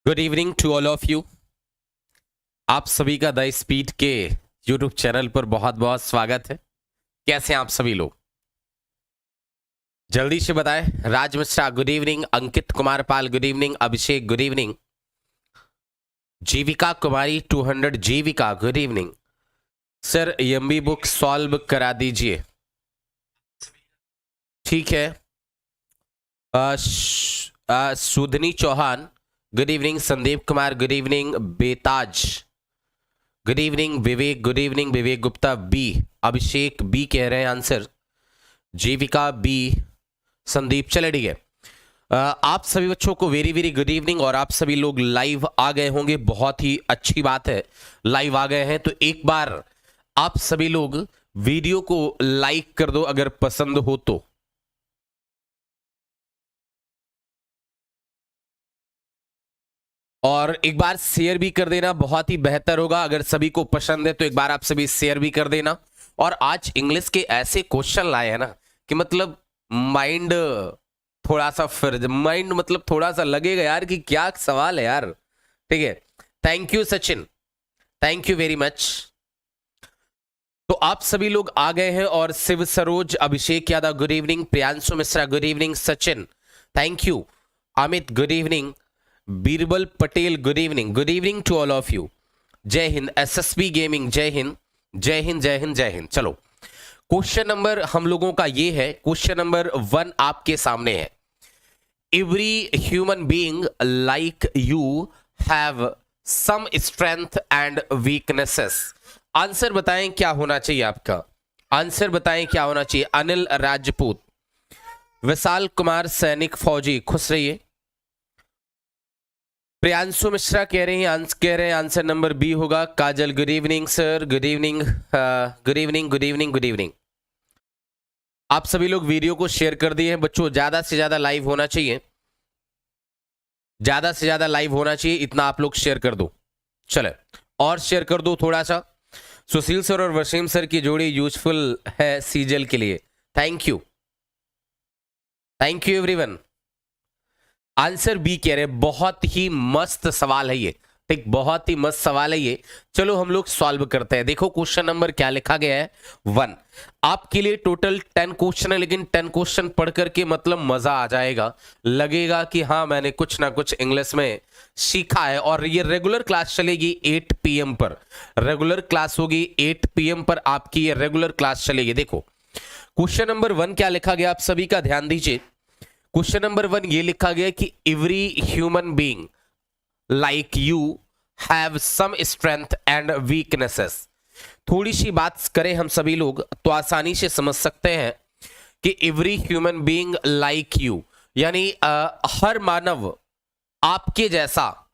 Good evening to all of you. आप सभी का द स्पीड के यूट्यूब चैनल पर बहुत बहुत स्वागत है। कैसे हैं आप सभी लोग? जल्दी से बताएं। Raj Mishra good evening, Ankit Kumar Pal good evening, Abhishek good evening, Jeevika Kumari 200 Jeevika good evening. Sir यम्बी बुक सॉल्व करा दीजिए। ठीक है। Sudhni Chauhan good evening, Sandeep Kumar good evening, Betaj good evening, Vivek Gupta B, Abhishek B कह रहे हैं आंसर, जीविका बी, संदीप। चले ठीक है। आप सभी बच्चों को वेरी वेरी गुड इवनिंग। और आप सभी लोग लाइव आ गए होंगे, बहुत ही अच्छी बात है। लाइव आ गए हैं तो एक बार आप सभी लोग वीडियो को लाइक कर दो अगर पसंद हो तो। और एक बार शेयर भी कर देना, बहुत ही बेहतर होगा। अगर सभी को पसंद है तो एक बार आप सभी शेयर भी कर देना। और आज इंग्लिश के ऐसे क्वेश्चन लाए हैं ना कि मतलब माइंड थोड़ा सा माइंड मतलब थोड़ा सा लगेगा यार कि क्या सवाल है यार। ठीक है। Thank you Sachin, thank you very much. तो आप सभी लोग आ गए हैं। और Shiv Saroj, Abhishek Yadav good evening, Priyanshu Mishra good evening, Sachin thank you, Amit good evening, Birbal Patel good evening to all of you. Jai Hind. SSB gaming जय हिंद, जय हिंद जय हिंद जय हिंद। चलो क्वेश्चन नंबर हम लोगों का ये है, क्वेश्चन नंबर 1 आपके सामने है। Every human being like you have some strength and weaknesses. Answer बताएं क्या होना चाहिए आपका, आंसर बताएं क्या होना चाहिए। अनिल राजपूत, विशाल कुमार सैनिक फौजी, खुश रहिए। प्रियांशु मिश्रा कह रहे हैं आंसर नंबर बी होगा। Kajal good evening sir, good evening good evening good evening good evening. आप सभी लोग वीडियो को शेयर कर दिए हैं बच्चों, ज्यादा से ज्यादा लाइव होना चाहिए, ज्यादा से ज्यादा लाइव होना चाहिए, इतना आप लोग शेयर कर दो। चले और शेयर कर दो थोड़ा सा। सुशील सर और वसीम सर की जोड़ी यूजफुल है सीजल के लिए। Thank you everyone. Answer B कह रहे हैं। बहुत ही मस्त सवाल है ये, ठीक, बहुत ही मस्त सवाल है ये। चलो हम लोग सॉल्व करते हैं। देखो क्वेश्चन नंबर क्या लिखा गया है 1। आपके लिए टोटल 10 क्वेश्चन है, लेकिन 10 क्वेश्चन पढ़ करके मतलब मजा आ जाएगा, लगेगा कि हाँ मैंने कुछ ना कुछ इंग्लिश में सीखा है। और ये रेगुलर क्लास चलेगी 8 PM पर, रेगुलर क्लास होगी 8 PM पर आपकी ये रेगुलर क्लास चलेगी। देखो क्वेश्चन नंबर 1 क्या लिखा गया, आप सभी का ध्यान दीजिए। क्वेश्चन नंबर 1 ये लिखा गया कि every human being like you have some strength and weaknesses. थोड़ी सी बात करें हम सभी लोग तो आसानी से समझ सकते हैं कि every human being like you यानी हर मानव आपके जैसा,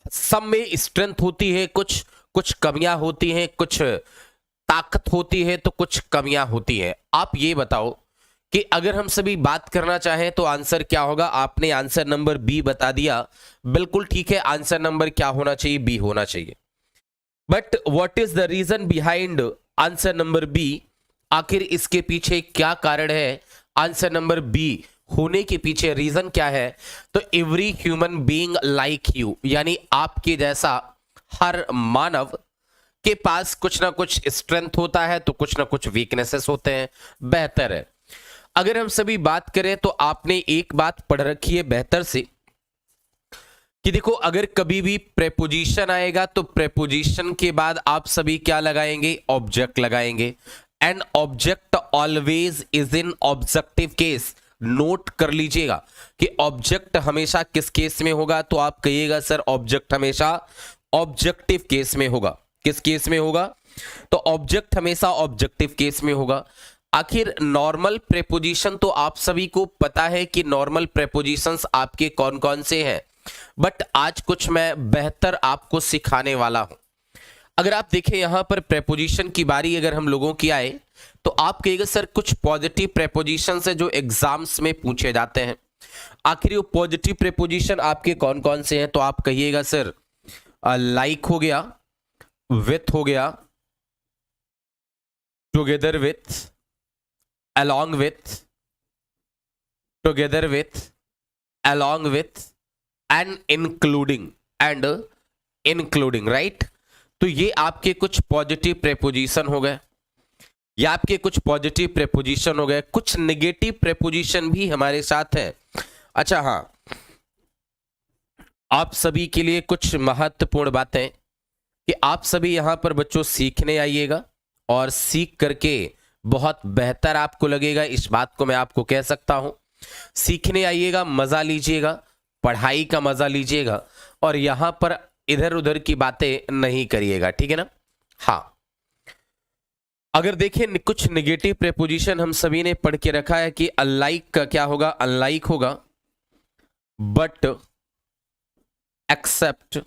सब में स्ट्रेंथ होती है, कुछ कुछ कमियां होती हैं, कुछ ताकत होती है तो कुछ कमियां होती है। आप ये बताओ कि अगर हम सभी बात करना चाहें तो आंसर क्या होगा। आपने आंसर नंबर बी बता दिया, बिल्कुल ठीक है। आंसर नंबर क्या होना चाहिए, बी होना चाहिए। But what is the reason behind answer number B. आखिर इसके पीछे क्या कारण है आंसर नंबर बी होने के पीछे, रीजन क्या है। तो every human being like you यानी आपके जैसा हर मानव के पास कुछ ना कुछ स्ट्रेंथ होता है तो कुछ ना कुछ वीकनेसेस होते हैं। बेहतर है अगर हम सभी बात करें तो आपने एक बात पढ़ रखी है बेहतर से कि देखो अगर कभी भी प्रेपोजिशन आएगा तो प्रेपोजिशन के बाद आप सभी क्या लगाएंगे, ऑब्जेक्ट लगाएंगे। And object always is in objective case. Note कर लीजिएगा कि ऑब्जेक्ट हमेशा किस केस में होगा, तो आप कहिएगा सर ऑब्जेक्ट हमेशा ऑब्जेक्टिव केस में होगा। किस केस में होगा, तो ऑब्जेक्ट हमेशा ऑब्जेक्टिव केस में होगा। आखिर नॉर्मल प्रेपोजिशन तो आप सभी को पता है कि नॉर्मल प्रेपोजिशंस आपके कौन कौन से हैं, बट आज कुछ मैं बेहतर आपको सिखाने वाला हूं। अगर आप देखें यहां पर प्रेपोजिशन की बारी अगर हम लोगों की आए तो आप कहिएगा सर कुछ पॉजिटिव प्रेपोजिशन है जो एग्जाम्स में पूछे जाते हैं। आखिर वो पॉजिटिव प्रेपोजिशन आपके कौन कौन से हैं, तो आप कहिएगा सर लाइक हो गया, विथ हो गया, together with, along with, together with, along with, and including right. तो ये आपके कुछ पॉजिटिव प्रेपोजिशन हो गए, या आपके कुछ पॉजिटिव प्रेपोजिशन हो गए, कुछ नेगेटिव प्रेपोजिशन भी हमारे साथ है। अच्छा हाँ, आप सभी के लिए कुछ महत्वपूर्ण बातें कि आप सभी यहां पर बच्चों सीखने आइएगा, और सीख करके बहुत बेहतर आपको लगेगा, इस बात को मैं आपको कह सकता हूं। सीखने आइएगा, मजा लीजिएगा, पढ़ाई का मजा लीजिएगा, और यहां पर इधर उधर की बातें नहीं करिएगा, ठीक है ना। हाँ, अगर देखें कुछ नेगेटिव प्रेपोजिशन हम सभी ने पढ़ के रखा है कि अनलाइक का क्या होगा, अनलाइक होगा, but, except,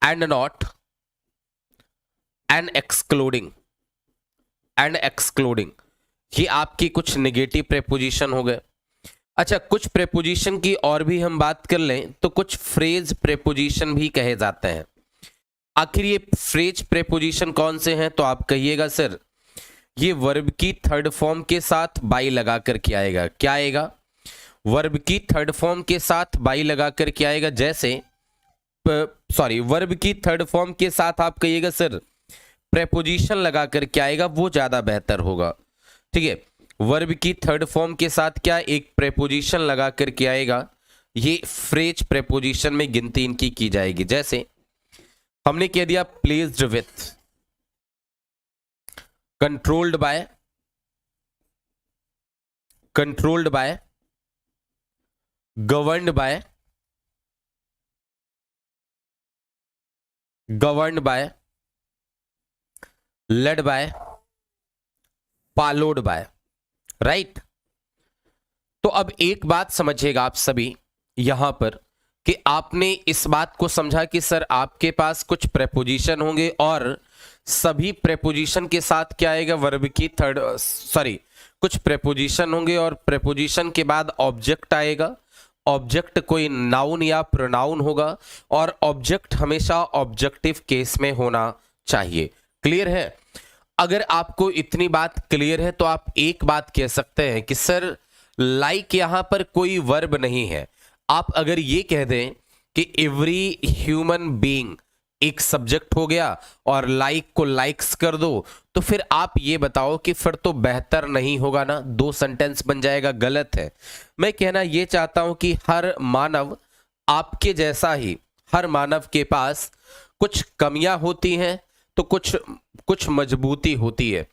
and not, and excluding, ये आपकी कुछ नेगेटिव प्रेपोजिशन हो गए। अच्छा, कुछ प्रेपोजिशन की और भी हम बात कर लें तो कुछ फ्रेज प्रेपोजिशन भी कहे जाते हैं। आखिर ये फ्रेज प्रेपोजिशन कौन से हैं, तो आप कहिएगा सर ये वर्ब की थर्ड फॉर्म के साथ बाई लगा कर के आएगा। क्या आएगा? वर्ब की थर्ड फॉर्म के साथ बाई लगा कर के आएगा। जैसे वर्ब की थर्ड फॉर्म के साथ आप कहिएगा सर प्रेपोजिशन लगा कर के आएगा, वो ज्यादा बेहतर होगा, ठीक है। वर्ब की थर्ड फॉर्म के साथ क्या, एक प्रेपोजिशन लगा करके आएगा, ये फ्रेज प्रेपोजिशन में गिनती इनकी की जाएगी। जैसे हमने कह दिया placed with, controlled by, governed bye, led by, followed by, right. तो अब एक बात समझिएगा आप सभी यहां पर कि आपने इस बात को समझा कि सर आपके पास कुछ प्रेपोजिशन होंगे, और सभी प्रेपोजिशन के साथ क्या आएगा, वर्ब की कुछ प्रेपोजिशन होंगे और प्रेपोजिशन के बाद ऑब्जेक्ट आएगा। ऑब्जेक्ट कोई नाउन या प्रोनाउन होगा, और ऑब्जेक्ट हमेशा ऑब्जेक्टिव केस में होना चाहिए। क्लियर है? अगर आपको इतनी बात क्लियर है तो आप एक बात कह सकते हैं कि सर लाइक यहां पर कोई वर्ब नहीं है। आप अगर ये कह दें कि एवरी ह्यूमन बीइंग एक सब्जेक्ट हो गया और लाइक को लाइक्स कर दो, तो फिर आप ये बताओ कि फिर तो बेहतर नहीं होगा ना, दो सेंटेंस बन जाएगा। गलत है। मैं कहना ये चाहता हूं कि हर मानव आपके जैसा ही, हर मानव के पास कुछ कमियां होती हैं तो कुछ मजबूती होती है,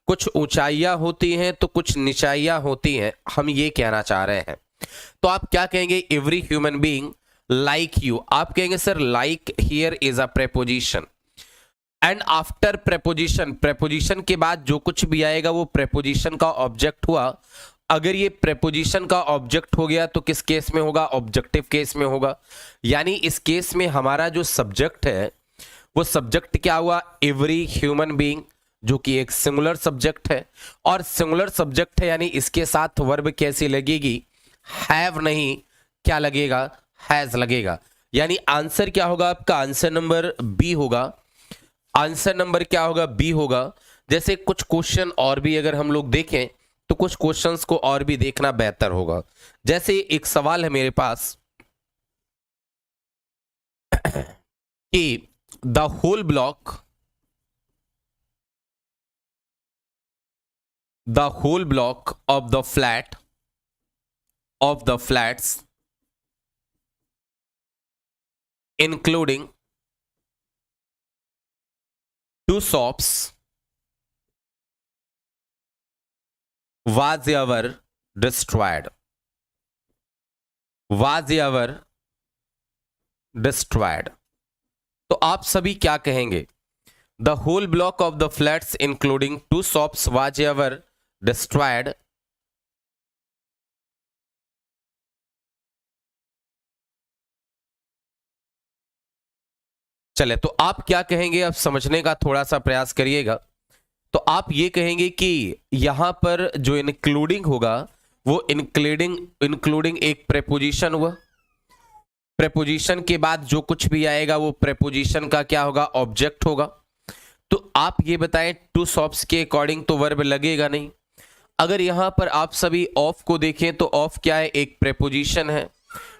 कुछ ऊंचाइयां होती हैं तो कुछ निचाइयां होती हैं, हम ये कहना चाह रहे हैं। तो आप क्या कहेंगे, every human being like you, आप कहेंगे sir like here is a preposition, and after preposition के बाद जो कुछ भी आएगा वो प्रेपोजिशन का ऑब्जेक्ट हुआ। अगर ये प्रेपोजिशन का ऑब्जेक्ट हो गया तो किस केस में होगा, ऑब्जेक्टिव केस में होगा। यानी इस केस में हमारा जो सब्जेक्ट है वो सब्जेक्ट क्या हुआ, एवरी ह्यूमन बीइंग, जो कि एक सिंगुलर सब्जेक्ट है, और सिंगुलर सब्जेक्ट है यानी इसके साथ वर्ब कैसी लगेगी, हैव नहीं, क्या लगेगा, हैज लगेगा। यानी आंसर क्या होगा आपका, आंसर नंबर बी होगा। आंसर नंबर क्या होगा, बी होगा। जैसे कुछ क्वेश्चन और भी अगर हम लोग देखें तो कुछ क्वेश्चंस को और भी देखना बेहतर होगा। जैसे एक सवाल है मेरे पास कि the whole block of the flats including 2 shops was ever destroyed, तो आप सभी क्या कहेंगे, the whole block of the flats including 2 shops was ever destroyed। चले, तो आप क्या कहेंगे, अब समझने का थोड़ा सा प्रयास करिएगा। तो आप ये कहेंगे कि यहां पर जो इंक्लूडिंग होगा वो इंक्लूडिंग एक प्रेपोजिशन हुआ, प्रेपोजिशन के बाद जो कुछ भी आएगा वो प्रेपोजिशन का क्या होगा, ऑब्जेक्ट होगा। तो आप ये बताएं 2 shops के अकॉर्डिंग तो वर्ब लगेगा नहीं। अगर यहां पर आप सभी ऑफ को देखें तो ऑफ क्या है, एक प्रेपोजिशन है।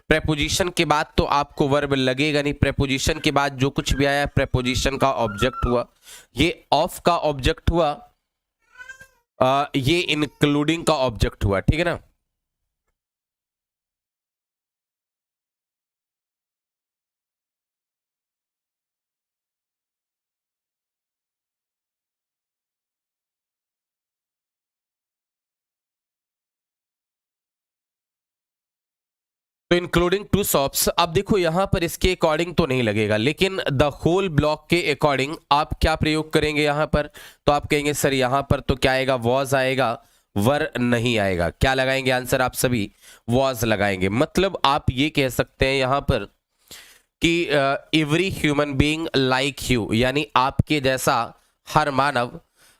प्रेपोजिशन के बाद तो आपको वर्ब लगेगा नहीं, प्रेपोजिशन के बाद जो कुछ भी आया प्रेपोजिशन का ऑब्जेक्ट हुआ, ये ऑफ का ऑब्जेक्ट हुआ, ये इंक्लूडिंग का ऑब्जेक्ट हुआ, ठीक है ना। तो इंक्लूडिंग टू शॉप्स, अब देखो यहां पर इसके अकॉर्डिंग तो नहीं लगेगा, लेकिन द होल ब्लॉक के अकॉर्डिंग आप क्या प्रयोग करेंगे यहां पर, तो आप कहेंगे सर यहां पर तो क्या आएगा, वॉज आएगा, वर नहीं आएगा। क्या लगाएंगे आंसर आप सभी, वॉज लगाएंगे। मतलब आप ये कह सकते हैं यहां पर कि every human being like you, यानी आपके जैसा हर मानव,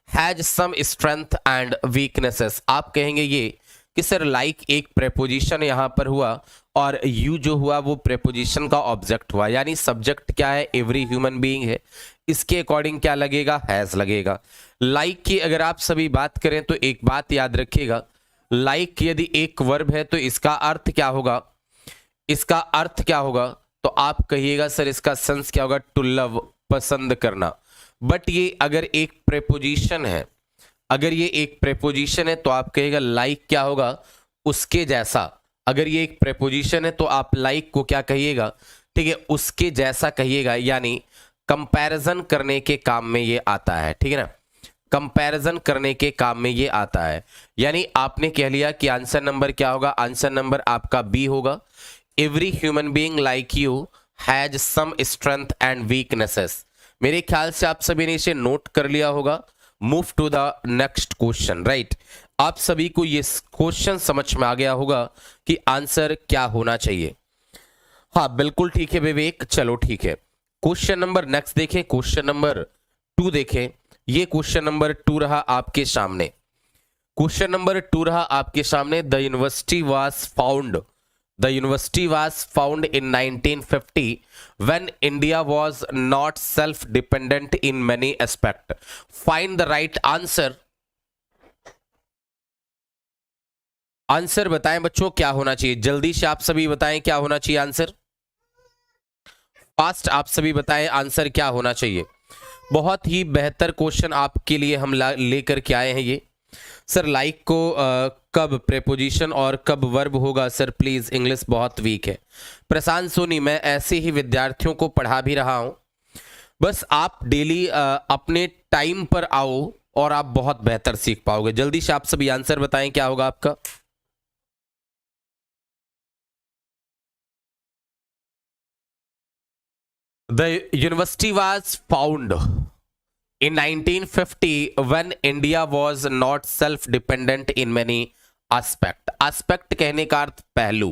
has some strength and weaknesses. आप कहेंगे ये कि सर लाइक एक प्रेपोजिशन यहां पर हुआ और यू जो हुआ वो प्रेपोजिशन का ऑब्जेक्ट हुआ, यानी सब्जेक्ट क्या है, एवरी ह्यूमन बीइंग है, इसके अकॉर्डिंग क्या लगेगा, हैज लगेगा। लाइक की अगर आप सभी बात करें तो एक बात याद रखिएगा, लाइक यदि एक वर्ब है तो इसका अर्थ क्या होगा, इसका अर्थ क्या होगा, तो आप कहिएगा सर इसका सेंस क्या होगा, टू लव, पसंद करना। बट ये अगर एक प्रेपोजिशन है, अगर ये एक प्रेपोजिशन है तो आप कहेगा लाइक क्या होगा, उसके जैसा। अगर ये एक प्रेपोजिशन है तो आप लाइक को क्या कहिएगा, ठीक है, उसके जैसा कहिएगा, यानी कंपैरिजन करने के काम में ये आता है, ठीक है ना, कंपैरिजन करने के काम में ये आता है। यानी आपने कह लिया कि आंसर नंबर क्या होगा, आंसर नंबर आपका बी होगा, every human being like you has some strength and weaknesses. मेरे ख्याल से आप सभी ने इसे नोट कर लिया होगा। Move to the next question, right. आप सभी को ये क्वेश्चन समझ में आ गया होगा कि आंसर क्या होना चाहिए। हाँ बिल्कुल ठीक है विवेक, चलो ठीक है। क्वेश्चन नंबर नेक्स्ट देखें, क्वेश्चन नंबर 2 देखें। ये क्वेश्चन नंबर 2 रहा आपके सामने, क्वेश्चन नंबर 2 रहा आपके सामने। The university was found, the university was found in 1950 when India was not self-dependent in many aspects. Find the right answer. Answer बताएं बच्चों, क्या होना चाहिए, जल्दी से आप सभी बताएं क्या होना चाहिए आंसर, फास्ट आप सभी बताएं आंसर क्या होना चाहिए। बहुत ही बेहतर क्वेश्चन आपके लिए हम लेकर के आए हैं ये। सर लाइक को कब प्रेपोजिशन और कब वर्ब होगा, सर प्लीज इंग्लिश बहुत वीक है। प्रशांत सोनी, मैं ऐसे ही विद्यार्थियों को पढ़ा भी रहा हूं, बस आप डेली अपने टाइम पर आओ और आप बहुत बेहतर सीख पाओगे। जल्दी से आप सभी आंसर बताएं क्या होगा आपका। The university was found in 1950 when India was not self dependent in many aspect। aspect कहने का अर्थ पहलू।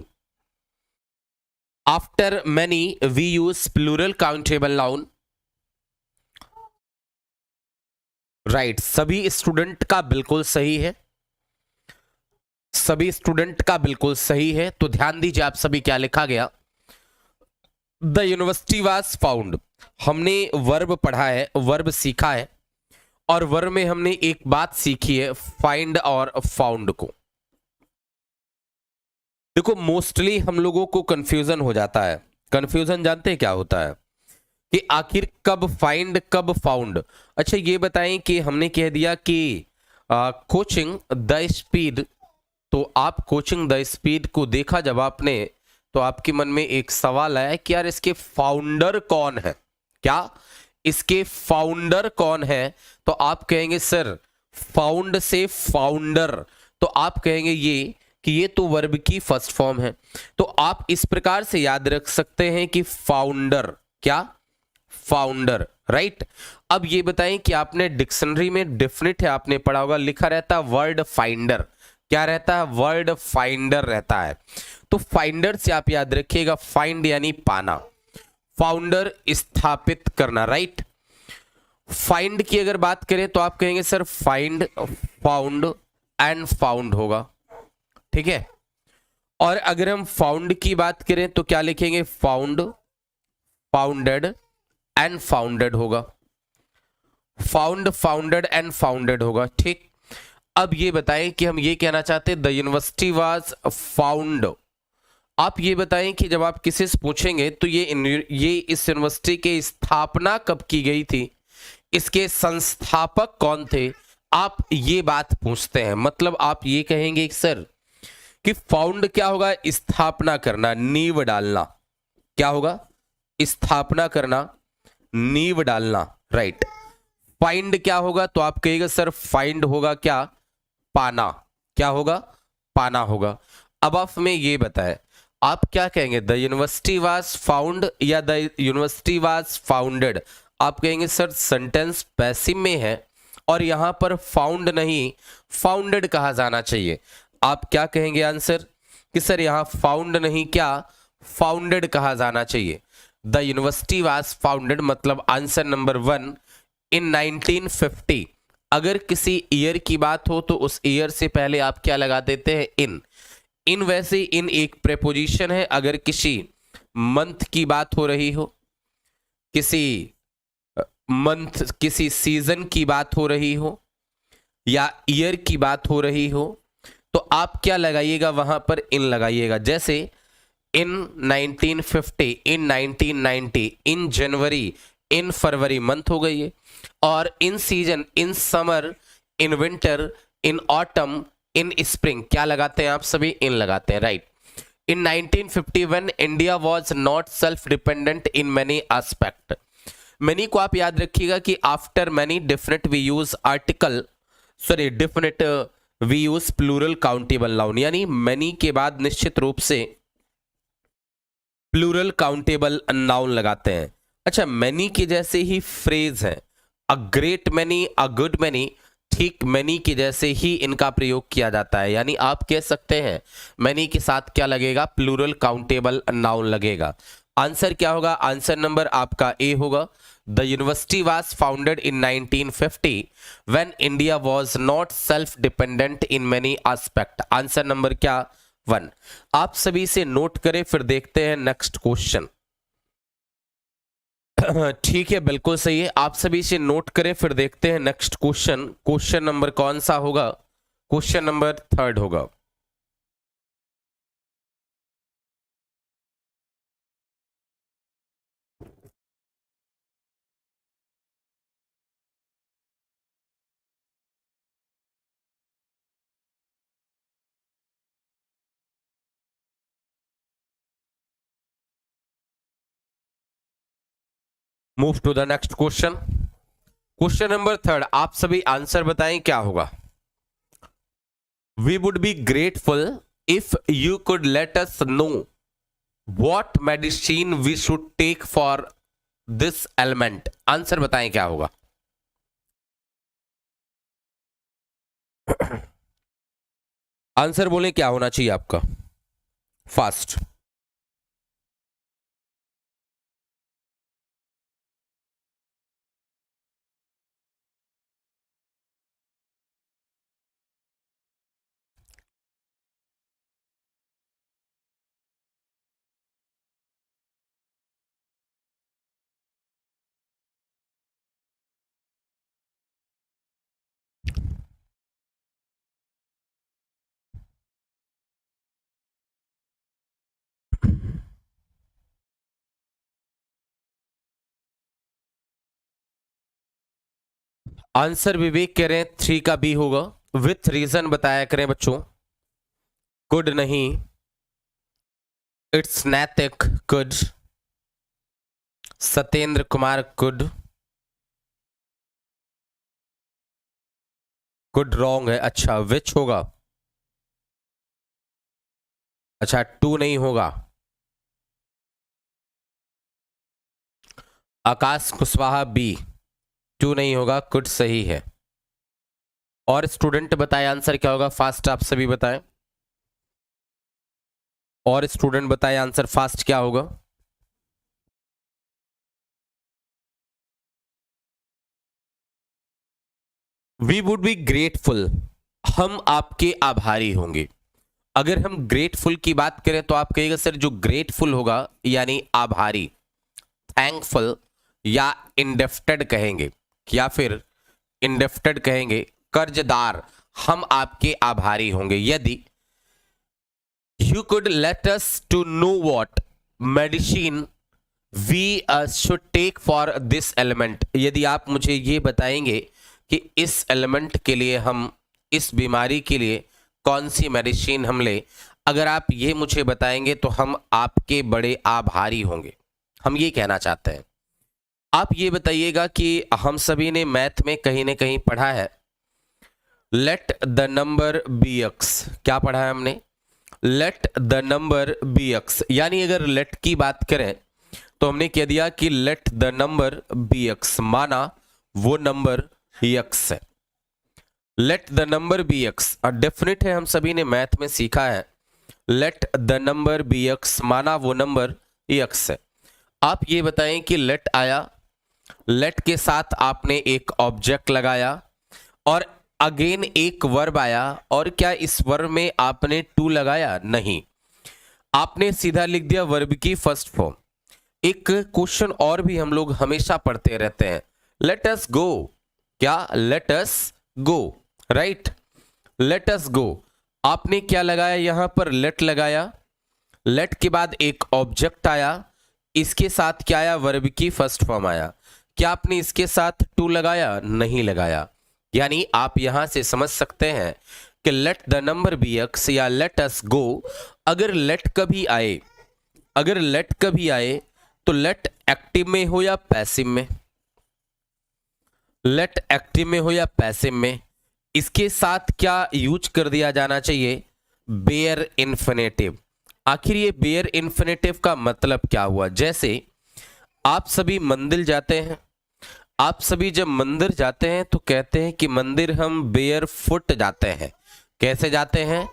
after many we use plural countable noun, right। सभी स्टूडेंट का बिल्कुल सही है, सभी स्टूडेंट का बिल्कुल सही है। तो ध्यान दीजिए आप सभी क्या लिखा गया, द यूनिवर्सिटी वाज फाउंड। हमने वर्ब पढ़ा है, वर्ब सीखा है, और वर्ब में हमने एक बात सीखी है, फाइंड और फाउंड को। देखो मोस्टली हम लोगों को कंफ्यूजन हो जाता है। कंफ्यूजन जानते हैं क्या होता है, कि आखिर कब फाइंड कब फाउंड। अच्छा ये बताएं कि हमने कह दिया कि कोचिंग द स्पीड, तो आप कोचिंग द स्पीड को देखा जब आपने, तो आपके मन में एक सवाल आया कि यार इसके फाउंडर कौन है, क्या इसके फाउंडर कौन है। तो आप कहेंगे सर फाउंड से फाउंडर, तो आप कहेंगे ये कि ये तो वर्ब की फर्स्ट फॉर्म है। तो आप इस प्रकार से याद रख सकते हैं कि फाउंडर, क्या फाउंडर, राइट। अब ये बताएं कि आपने डिक्शनरी में डेफिनेट है आपने पढ़ा होगा, लिखा रहता है वर्ड फाइंडर। क्या रहता है, वर्ड फाइंडर रहता है। तो फाइंडर से आप याद रखिएगा, फाइंड यानी पाना, फाउंडर स्थापित करना, राइट। फाइंड की अगर बात करें तो आप कहेंगे sir find, found and found होगा, ठीक है। और अगर हम फाउंड की बात करें तो क्या लिखेंगे, फाउंड, फाउंडेड एंड फाउंडेड होगा, फाउंड, फाउंडेड एंड फाउंडेड होगा, ठीक। अब ये बताएं कि हम ये कहना चाहते हैं द यूनिवर्सिटी वाज फाउंड। आप ये बताएं कि जब आप किसी से पूछेंगे तो ये इस यूनिवर्सिटी की स्थापना कब की गई थी, इसके संस्थापक कौन थे, आप ये बात पूछते हैं। मतलब आप ये कहेंगे सर कि फाउंड क्या होगा, स्थापना करना, नींव डालना। क्या होगा, स्थापना करना, नींव डालना, राइट। फाइंड क्या होगा, तो आप कहेगा सर फाइंड होगा क्या, पाना। क्या होगा, पाना होगा। अब आप हमें ये बताएं, आप क्या कहेंगे, द यूनिवर्सिटी वाज फाउंड या द यूनिवर्सिटी वाज फाउंडेड। आप कहेंगे सर सेंटेंस पैसिव में है और यहां पर फाउंड नहीं फाउंडेड कहा जाना चाहिए। आप क्या कहेंगे आंसर कि सर यहां फाउंड नहीं क्या फाउंडेड कहा जाना चाहिए। द यूनिवर्सिटी वाज फाउंडेड मतलब आंसर नंबर 1 इन 1950। अगर किसी ईयर की बात हो तो उस ईयर से पहले आप क्या लगा देते हैं, इन वैसे इन एक प्रेपोजिशन है। अगर किसी मंथ की बात हो रही हो, किसी मंथ किसी सीजन की बात हो रही हो या ईयर की बात हो रही हो तो आप क्या लगाइएगा, वहां पर इन लगाइएगा। जैसे इन 1950, इन 1990, इन जनवरी, इन फरवरी मंथ हो गई है। और in season, in summer, in winter, in autumn, in spring क्या लगाते हैं आप सभी, इन लगाते हैं, right. In 1951 India was not self dependent in many aspect. Many को आप याद रखिएगा कि after many definite we use article, sorry definite we use plural countable noun, यानी मैनी के बाद निश्चित रूप से प्लूरल काउंटेबल नाउन लगाते हैं। अच्छा, मैनी के जैसे ही फ्रेज है, a great many, a good many, ठीक मैनी के जैसे ही इनका प्रयोग किया जाता है। यानी आप कह सकते हैं मैनी के साथ क्या लगेगा, प्लूरल काउंटेबल नाउन लगेगा। आंसर क्या होगा, आंसर नंबर आपका ए होगा। The university was founded in 1950 when India was not self dependent in many aspect. Answer number क्या, 1। आप सभी से नोट करें, फिर देखते हैं नेक्स्ट क्वेश्चन। ठीक है, बिल्कुल सही है। आप सभी से नोट करें, फिर देखते हैं नेक्स्ट क्वेश्चन। क्वेश्चन नंबर कौन सा होगा, क्वेश्चन नंबर 3 होगा। Move to the next question. Question number 3, आप सभी आंसर बताएं क्या होगा। We would be grateful if you could let us know what medicine we should take for this element. Answer बताएं क्या होगा। आंसर बोले क्या होना चाहिए आपका, फास्ट। आंसर विवेक कह रहे हैं 3 का बी होगा। विथ रीजन बताया करें बच्चों। कुड नहीं, इट्स नैतिक could, Satyendra Kumar could, could wrong है। अच्छा, विच होगा, अच्छा 2 नहीं होगा। आकाश कुशवाहा बी, 2 नहीं होगा, कुड सही है। और स्टूडेंट बताए आंसर क्या होगा, फास्ट आप सभी बताएं। और स्टूडेंट बताए आंसर फास्ट क्या होगा। वी वुड बी ग्रेटफुल, हम आपके आभारी होंगे। अगर हम ग्रेटफुल की बात करें तो आप कहिएगा सर जो ग्रेटफुल होगा यानी आभारी, थैंकफुल या इंडेप्टेड कहेंगे, या फिर इंडेप्टेड कहेंगे, कर्जदार, हम आपके आभारी होंगे। यदि you could let us to know what medicine we should take for this element, यदि आप मुझे ये बताएंगे कि इस एलिमेंट के लिए, हम इस बीमारी के लिए कौन सी मेडिसिन हम ले, अगर आप ये मुझे बताएंगे तो हम आपके बड़े आभारी होंगे। हम ये कहना चाहते हैं। आप ये बताइएगा कि हम सभी ने मैथ में कहीं ना कहीं पढ़ा है let the number be X. क्या पढ़ा है हमने? Let the number be X, यानी अगर लेट की बात करें तो हमने कह दिया कि let the number be X, माना वो नंबर एक्स है। Let the number be X definite है, हम सभी ने मैथ में सीखा है let the number be X, माना वो नंबर एक्स है। आप ये बताएं कि लेट आया, लेट के साथ आपने एक ऑब्जेक्ट लगाया और अगेन एक वर्ब आया, और क्या इस वर्ब में आपने टू लगाया? नहीं, आपने सीधा लिख दिया वर्ब की फर्स्ट फॉर्म। एक क्वेश्चन और भी हम लोग हमेशा पढ़ते रहते हैं, लेट अस गो। क्या? लेट अस गो, राइट, लेट अस गो। आपने क्या लगाया यहां पर? लेट लगाया, लेट के बाद एक ऑब्जेक्ट आया, इसके साथ क्या आया? वर्ब की फर्स्ट फॉर्म आया। क्या आपने इसके साथ टू लगाया? नहीं लगाया। यानी आप यहां से समझ सकते हैं कि let the number be X या लेट अस गो, अगर लेट कभी आए, अगर लेट कभी आए तो लेट एक्टिव में हो या पैसिव में, लेट एक्टिव में हो या पैसिव में, इसके साथ क्या यूज कर दिया जाना चाहिए? Bare infinitive. आखिर ये बेयर इन्फिनेटिव का मतलब क्या हुआ? जैसे आप सभी मंदिर जाते हैं, आप सभी जब मंदिर जाते हैं तो कहते हैं कि मंदिर हम बेयर फुट जाते हैं। कैसे जाते हैं?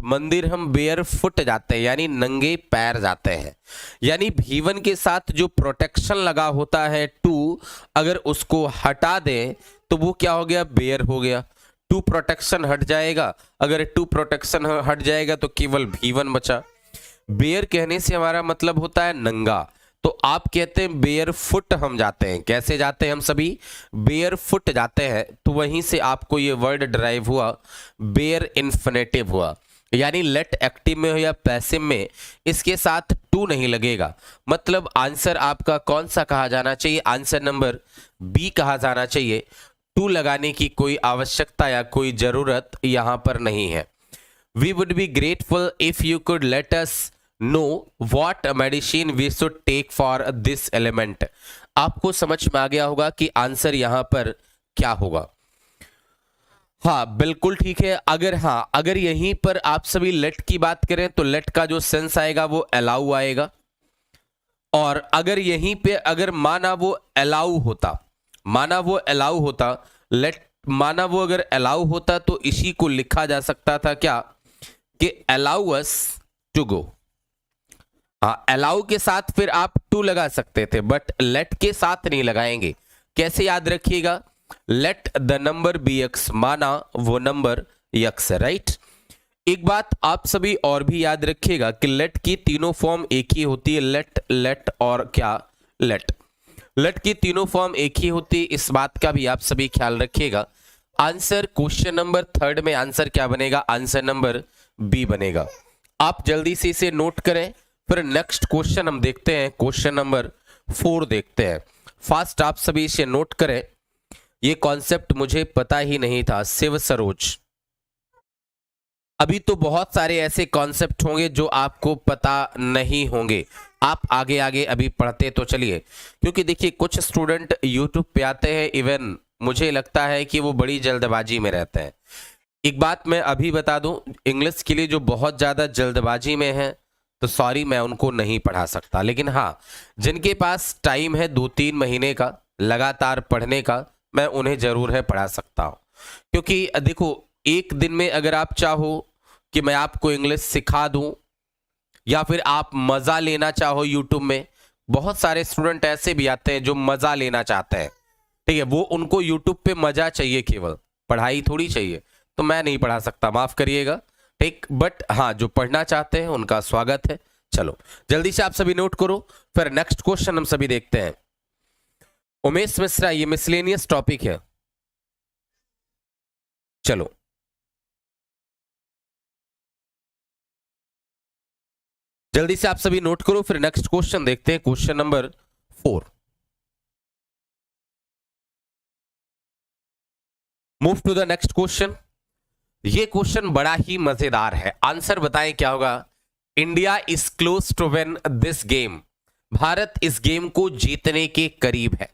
मंदिर हम बेयर फुट जाते हैं, यानी नंगे पैर जाते हैं। यानी भीवन के साथ जो प्रोटेक्शन लगा होता है टू, अगर उसको हटा दें तो वो क्या हो गया? बेयर हो गया। टू प्रोटेक्शन हट जाएगा, अगर टू प्रोटेक्शन हट जाएगा तो केवल भीवन बचा। बेयर कहने से हमारा मतलब होता है नंगा, तो आप कहते हैं बेयर फुट हम जाते हैं। कैसे जाते हैं? हम सभी बेयर फुट जाते हैं, तो वहीं से आपको ये वर्ड ड्राइव हुआ, बेयर इन्फिनेटिव हुआ। यानी लेट एक्टिव में हो या पैसिव में, इसके साथ टू नहीं लगेगा। मतलब आंसर आपका कौन सा कहा जाना चाहिए? आंसर नंबर बी कहा जाना चाहिए। टू लगाने की कोई आवश्यकता या कोई जरूरत यहां पर नहीं है। We would be grateful if you could let us know what medicine we should take for this element. आपको समझ में आ गया होगा कि आंसर यहां पर क्या होगा। हाँ बिल्कुल ठीक है। अगर यहीं पर आप सभी लेट की बात करें तो लेट का जो सेंस आएगा वो अलाउ आएगा, और अगर यहीं पे अगर माना वो अलाउ होता, माना वो अलाउ होता, लेट माना वो अगर अलाउ होता तो इसी को लिखा जा सकता था क्या? कि अलाउ अस टू गो। हाँ, अलाउ के साथ फिर आप टू लगा सकते थे, बट लेट के साथ नहीं लगाएंगे। कैसे याद रखिएगा? Let the number be X, माना वो नंबर एक्स है, राइट। एक बात आप सभी और भी याद रखिएगा कि लेट की तीनों फॉर्म एक ही होती है, लेट, लेट और क्या? लेट। लेट की तीनों फॉर्म एक ही होती है, इस बात का भी आप सभी ख्याल रखिएगा। आंसर क्वेश्चन नंबर थर्ड में आंसर क्या बनेगा? आंसर नंबर बी बनेगा। आप जल्दी से इसे नोट करें, फिर नेक्स्ट क्वेश्चन हम देखते हैं, क्वेश्चन नंबर 4 देखते हैं। फास्ट आप सभी इसे नोट करें, ये कॉन्सेप्ट मुझे पता ही नहीं था। शिव सरोज, अभी तो बहुत सारे ऐसे कॉन्सेप्ट होंगे जो आपको पता नहीं होंगे, आप आगे आगे अभी पढ़ते तो चलिए, क्योंकि देखिए कुछ स्टूडेंट यूट्यूब पे आते हैं, इवन मुझे लगता है कि वो बड़ी जल्दबाजी में रहते हैं। एक बात मैं अभी बता दूं, इंग्लिश के लिए जो बहुत ज़्यादा जल्दबाजी में है तो सॉरी, मैं उनको नहीं पढ़ा सकता। लेकिन हाँ, जिनके पास टाइम है 2-3 महीने का लगातार पढ़ने का, मैं उन्हें ज़रूर है पढ़ा सकता हूँ। क्योंकि देखो, एक दिन में अगर आप चाहो कि मैं आपको इंग्लिश सिखा दूं, या फिर आप मज़ा लेना चाहो यूट्यूब में, बहुत सारे स्टूडेंट ऐसे भी आते हैं जो मज़ा लेना चाहते हैं, ठीक है, वो उनको यूट्यूब पे मज़ा चाहिए, केवल पढ़ाई थोड़ी चाहिए, तो मैं नहीं पढ़ा सकता, माफ़ करिएगा, ठीक। बट हाँ, जो पढ़ना चाहते हैं उनका स्वागत है। चलो जल्दी से आप सभी नोट करो, फिर नेक्स्ट क्वेश्चन हम सभी देखते हैं। उमेश मिश्रा, ये मिसलेनियस टॉपिक है। चलो जल्दी से आप सभी नोट करो, फिर नेक्स्ट क्वेश्चन देखते हैं, question number 4। Move to the next question. ये क्वेश्चन बड़ा ही मजेदार है, आंसर बताएं क्या होगा। India is close to win this game. भारत इस गेम को जीतने के करीब है।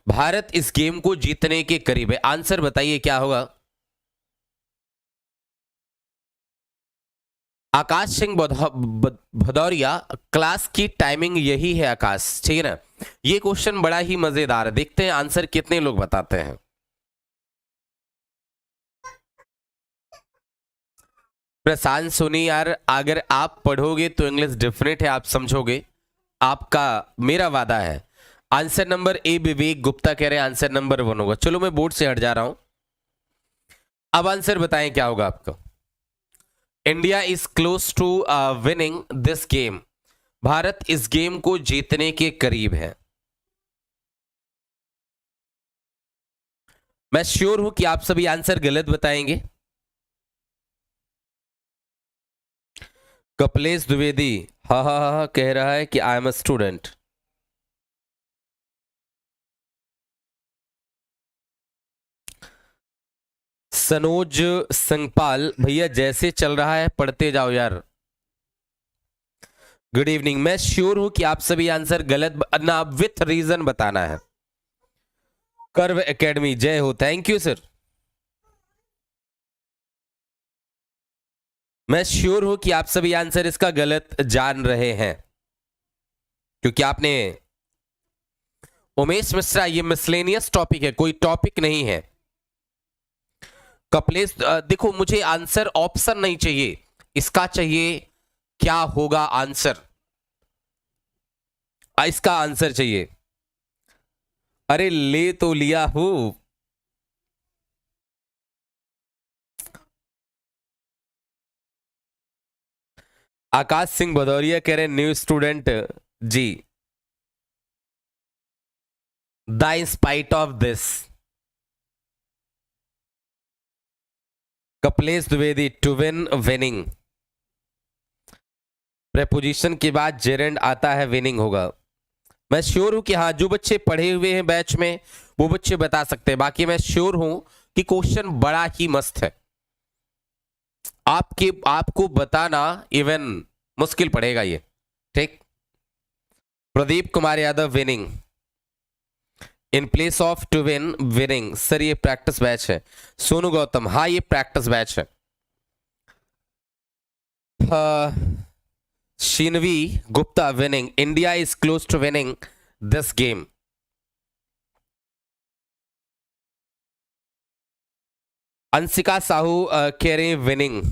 भारत इस गेम को जीतने के करीब है, आंसर बताइए क्या होगा। आकाश सिंह भदौरिया, क्लास की टाइमिंग यही है आकाश, ठीक है ना। ये क्वेश्चन बड़ा ही मजेदार है, देखते हैं आंसर कितने लोग बताते हैं। प्रशांत सोनी, यार अगर आप पढ़ोगे तो इंग्लिश डेफिनेट है, आप समझोगे, आपका मेरा वादा है। आंसर नंबर ए, विवेक गुप्ता कह रहे हैं आंसर नंबर 1 होगा। चलो मैं बोर्ड से हट जा रहा हूं, अब आंसर बताएं क्या होगा आपका। India is close to winning this game. भारत इस गेम को जीतने के करीब है। मैं श्योर हूं कि आप सभी आंसर गलत बताएंगे। कपिलेश द्विवेदी हा हा हा कह रहा है कि I am a student. Sanoj Sangpal, भैया जैसे चल रहा है पढ़ते जाओ यार। Good evening. मैं श्योर हूं कि आप सभी आंसर गलत ना, विथ रीजन बताना है। कर्व एकेडमी जय हो, थैंक यू सर। मैं श्योर हूं कि आप सभी आंसर इसका गलत जान रहे हैं, क्योंकि आपने उमेश मिश्रा, ये मिसलेनियस टॉपिक है, कोई टॉपिक नहीं है। कपिलेश देखो, मुझे आंसर ऑप्शन नहीं चाहिए, इसका चाहिए क्या होगा आंसर, इसका आंसर चाहिए। अरे ले तो लिया हूं। आकाश सिंह भदौरिया कह रहे new student ji. The in spite of this. Kapilesh Dwivedi, to win winning. Preposition के बाद जेरेंड आता है, विनिंग होगा। मैं श्योर हूं कि हाँ, जो बच्चे पढ़े हुए हैं बैच में वो बच्चे बता सकते हैं, बाकी मैं श्योर हूं कि क्वेश्चन बड़ा ही मस्त है। आपको बताना इवन मुश्किल पड़ेगा ये, ठीक। Pradeep Kumar Yadav, winning in place of to win, winning. Sir ये प्रैक्टिस बैच है। सोनू गौतम, हाँ ये प्रैक्टिस बैच है। Shinvi Gupta, winning. India is close to winning this game. Anshika Sahu कह रहे हैं विनिंग।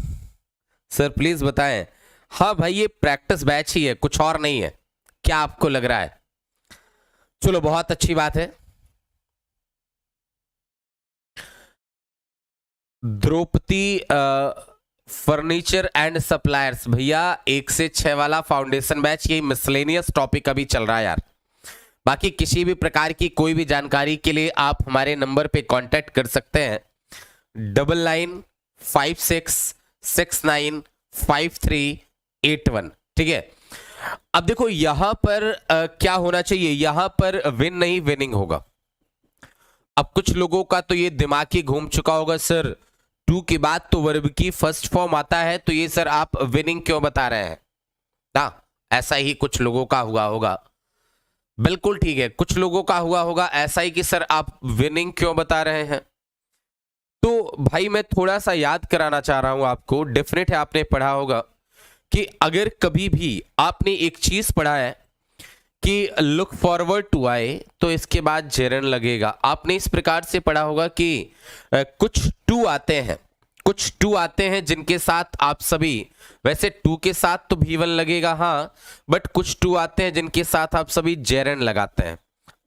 सर प्लीज बताएं। हाँ भाई ये प्रैक्टिस बैच ही है, कुछ और नहीं है, क्या आपको लग रहा है। चलो बहुत अच्छी बात है। द्रौपदी फर्नीचर एंड सप्लायर्स, भैया 1 से 6 वाला फाउंडेशन बैच, ये मिसलेनियस टॉपिक अभी चल रहा है यार। बाकी किसी भी प्रकार की कोई भी जानकारी के लिए आप हमारे नंबर पे कांटेक्ट कर सकते हैं, 9956695381, ठीक है। अब देखो यहां पर क्या होना चाहिए, यहां पर विन नहीं विनिंग होगा। अब कुछ लोगों का तो ये दिमाग ही घूम चुका होगा, सर 2 के बाद तो वर्ब की फर्स्ट फॉर्म आता है, तो ये सर आप विनिंग क्यों बता रहे हैं ना। ऐसा ही कुछ लोगों का हुआ होगा, बिल्कुल ठीक है, कुछ लोगों का हुआ होगा ऐसा ही कि सर आप विनिंग क्यों बता रहे हैं। तो भाई मैं थोड़ा सा याद कराना चाह रहा हूं आपको, डेफिनेट है आपने पढ़ा होगा कि अगर कभी भी आपने एक चीज पढ़ा है कि लुक फॉरवर्ड टू आए, तो इसके बाद जेरन लगेगा। आपने इस प्रकार से पढ़ा होगा कि कुछ टू आते हैं, कुछ टू आते हैं जिनके साथ आप सभी, वैसे टू के साथ तो भी1 लगेगा हाँ, बट कुछ टू आते हैं जिनके साथ आप सभी जेरन लगाते हैं,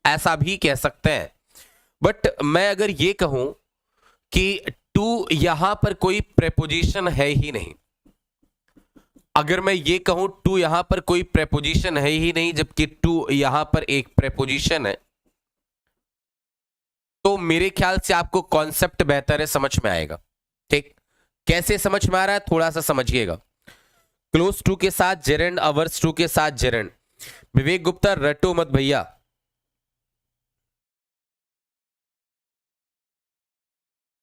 ऐसा भी कह सकते हैं। बट मैं अगर ये कहूं कि टू यहां पर कोई प्रेपोजिशन है ही नहीं, अगर मैं ये कहूं टू यहां पर कोई प्रेपोजिशन है ही नहीं, जबकि टू यहां पर एक प्रेपोजिशन है, तो मेरे ख्याल से आपको कॉन्सेप्ट बेहतर है, समझ में आएगा, ठीक। कैसे समझ में आ रहा है थोड़ा सा समझिएगा। क्लोज टू के साथ जेरेंड, अवर्स टू के साथ जेरेंड। विवेक गुप्ता रटो मत भैया।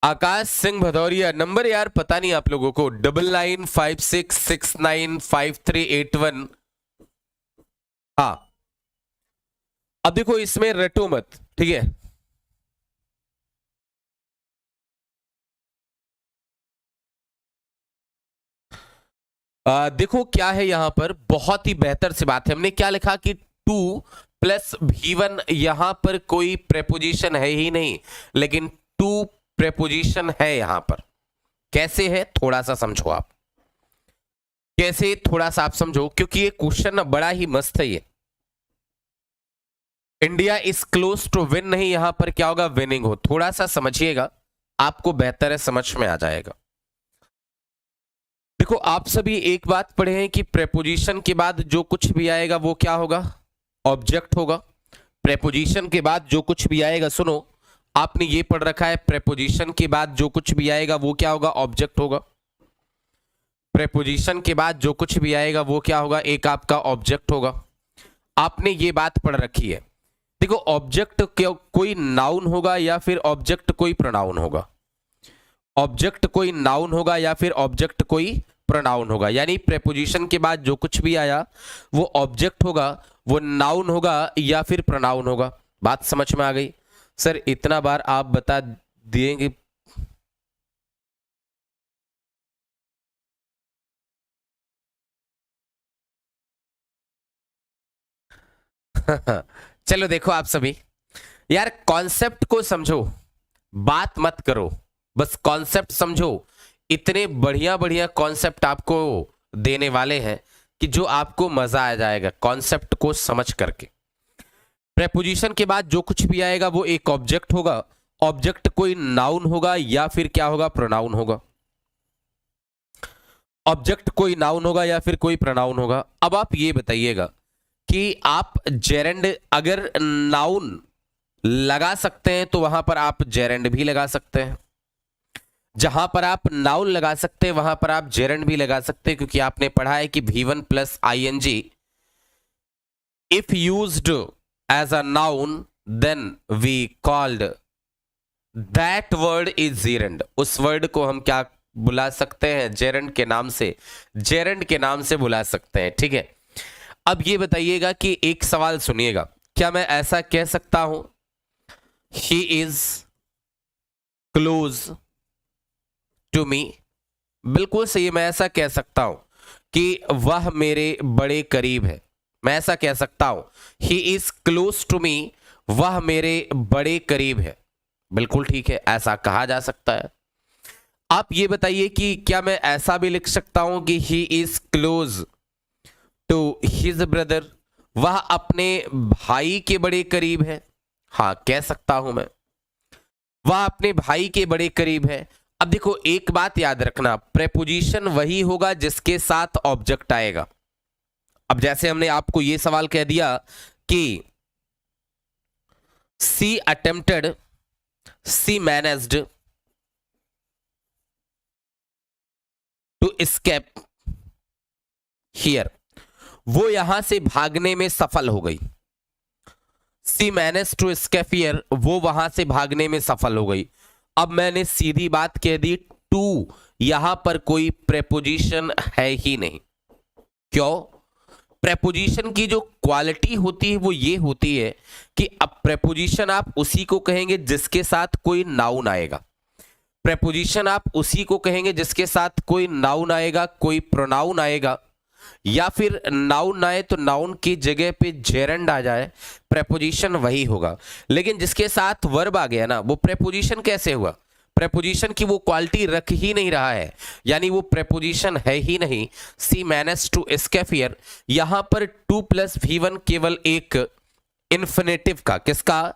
आकाश सिंह भदौरिया, नंबर यार पता नहीं आप लोगों को, 9956695381। हाँ, अब देखो इसमें रटो मत, ठीक है। देखो क्या है यहां पर, बहुत ही बेहतर सी बात है। हमने क्या लिखा कि 2 प्लस V1, यहां पर कोई प्रेपोजिशन है ही नहीं, लेकिन 2 प्रेपोजिशन है यहां पर। कैसे है थोड़ा सा समझो आप, कैसे थोड़ा सा आप समझो, क्योंकि ये क्वेश्चन ना बड़ा ही मस्त है। ये India is close to win नहीं, यहां पर क्या होगा, विनिंग हो। थोड़ा सा समझिएगा, आपको बेहतर है, समझ में आ जाएगा। देखो आप सभी एक बात पढ़े हैं कि प्रेपोजिशन के बाद जो कुछ भी आएगा वो क्या होगा, ऑब्जेक्ट होगा। प्रेपोजिशन के बाद जो कुछ भी आएगा, सुनो आपने ये पढ़ रखा है, प्रेपोजिशन के बाद जो कुछ भी आएगा वो क्या होगा, ऑब्जेक्ट होगा। प्रेपोजिशन के बाद जो कुछ भी आएगा वो क्या होगा, एक आपका ऑब्जेक्ट होगा। आपने ये बात पढ़ रखी है। देखो ऑब्जेक्ट कोई नाउन होगा या फिर ऑब्जेक्ट कोई प्रोनाउन होगा। ऑब्जेक्ट कोई नाउन होगा या फिर ऑब्जेक्ट कोई प्रोनाउन होगा। यानी प्रेपोजिशन के बाद जो कुछ भी आया वो ऑब्जेक्ट होगा, वो नाउन होगा या फिर प्रोनाउन होगा। बात समझ में आ गई? सर इतना बार आप बता दिएंगे। चलो देखो आप सभी यार, कॉन्सेप्ट को समझो, बात मत करो, बस कॉन्सेप्ट समझो। इतने बढ़िया बढ़िया कॉन्सेप्ट आपको देने वाले हैं कि जो आपको मजा आ जाएगा कॉन्सेप्ट को समझ करके। प्रेपोजिशन के बाद जो कुछ भी आएगा वो एक ऑब्जेक्ट होगा। ऑब्जेक्ट कोई नाउन होगा या फिर क्या होगा, प्रोनाउन होगा। ऑब्जेक्ट कोई नाउन होगा या फिर कोई प्रोनाउन होगा। अब आप ये बताइएगा कि आप जेरेंड अगर नाउन लगा सकते हैं तो वहां पर आप जेरेंड भी लगा सकते हैं। जहां पर आप नाउन लगा सकते हैं वहां पर आप जेरेंड भी लगा सकते हैं, क्योंकि आपने पढ़ा है कि V1 plus ING if used as a noun then we called that word is gerund. उस वर्ड को हम क्या बुला सकते हैं, जेरेंड के नाम से, जेरेंड के नाम से बुला सकते हैं। ठीक है, अब ये बताइएगा कि एक सवाल सुनिएगा, क्या मैं ऐसा कह सकता हूं he is close to me? बिल्कुल सही, मैं ऐसा कह सकता हूं कि वह मेरे बड़े करीब है। मैं ऐसा कह सकता हूं he is close to me, वह मेरे बड़े करीब है। बिल्कुल ठीक है, ऐसा कहा जा सकता है। आप ये बताइए कि क्या मैं ऐसा भी लिख सकता हूं कि he is close to his brother, वह अपने भाई के बड़े करीब है। हाँ कह सकता हूं मैं, वह अपने भाई के बड़े करीब है। अब देखो एक बात याद रखना, प्रेपोजिशन वही होगा जिसके साथ ऑब्जेक्ट आएगा। अब जैसे हमने आपको यह सवाल कह दिया कि she attempted, she managed to escape here, वो यहां से भागने में सफल हो गई। She manage to escape here, वो वहां से भागने में सफल हो गई। अब मैंने सीधी बात कह दी, टू यहां पर कोई प्रेपोजिशन है ही नहीं। क्यों? प्रेपोजिशन की जो क्वालिटी होती है वो ये होती है कि अब प्रेपोजिशन आप उसी को कहेंगे जिसके साथ कोई नाउन आएगा। प्रेपोजिशन आप उसी को कहेंगे जिसके साथ कोई नाउन आएगा, कोई प्रोनाउन आएगा, या फिर नाउन ना आए तो नाउन की जगह पे जेरेंड आ जाए, प्रेपोजिशन वही होगा। लेकिन जिसके साथ वर्ब आ गया ना, वो प्रेपोजिशन कैसे हुआ? प्रेपोजिशन की वो क्वालिटी रख ही नहीं रहा है, यानी वो प्रेपोजिशन है ही नहीं। सी मैनेज टू एस्केप हियर, यहां पर 2 प्लस V1 केवल एक इन्फिनेटिव का, किसका?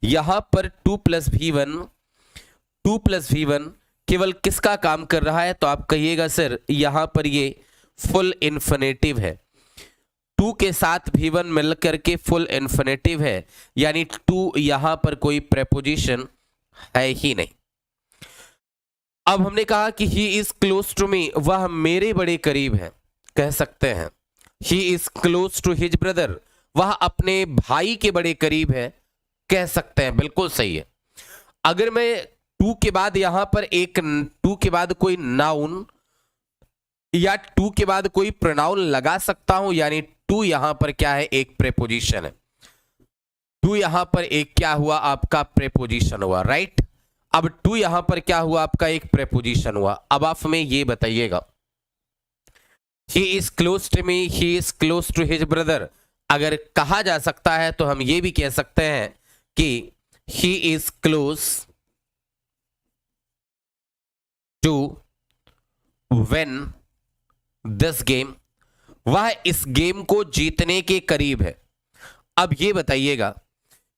यहां पर 2 प्लस V1 केवल किसका काम कर रहा है? तो आप कहिएगा सर यहां पर ये फुल इन्फिनेटिव है। 2 के साथ V1 मिलकर के फुल इन्फिनेटिव है, यानी 2 यहां पर कोई प्रेपोजिशन है ही नहीं। अब हमने कहा कि he is close to me, वह मेरे बड़े करीब है। कह सकते हैं। He is close to his brother, वह अपने भाई के बड़े करीब है, कह सकते हैं, बिल्कुल सही है। अगर मैं टू के बाद यहां पर एक टू के बाद कोई नाउन या टू के बाद कोई प्रोनाउन लगा सकता हूं, यानी टू यहां पर क्या है, एक प्रेपोजिशन है। टू यहां पर एक क्या हुआ, आपका प्रेपोजिशन हुआ, राइट। अब टू यहां पर क्या हुआ, आपका एक प्रेपोजिशन हुआ। अब आप हमें ये बताइएगा, he is close to me, he is close to his brother, अगर कहा जा सकता है तो हम ये भी कह सकते हैं कि he is close to win this game, वह इस गेम को जीतने के करीब है। अब ये बताइएगा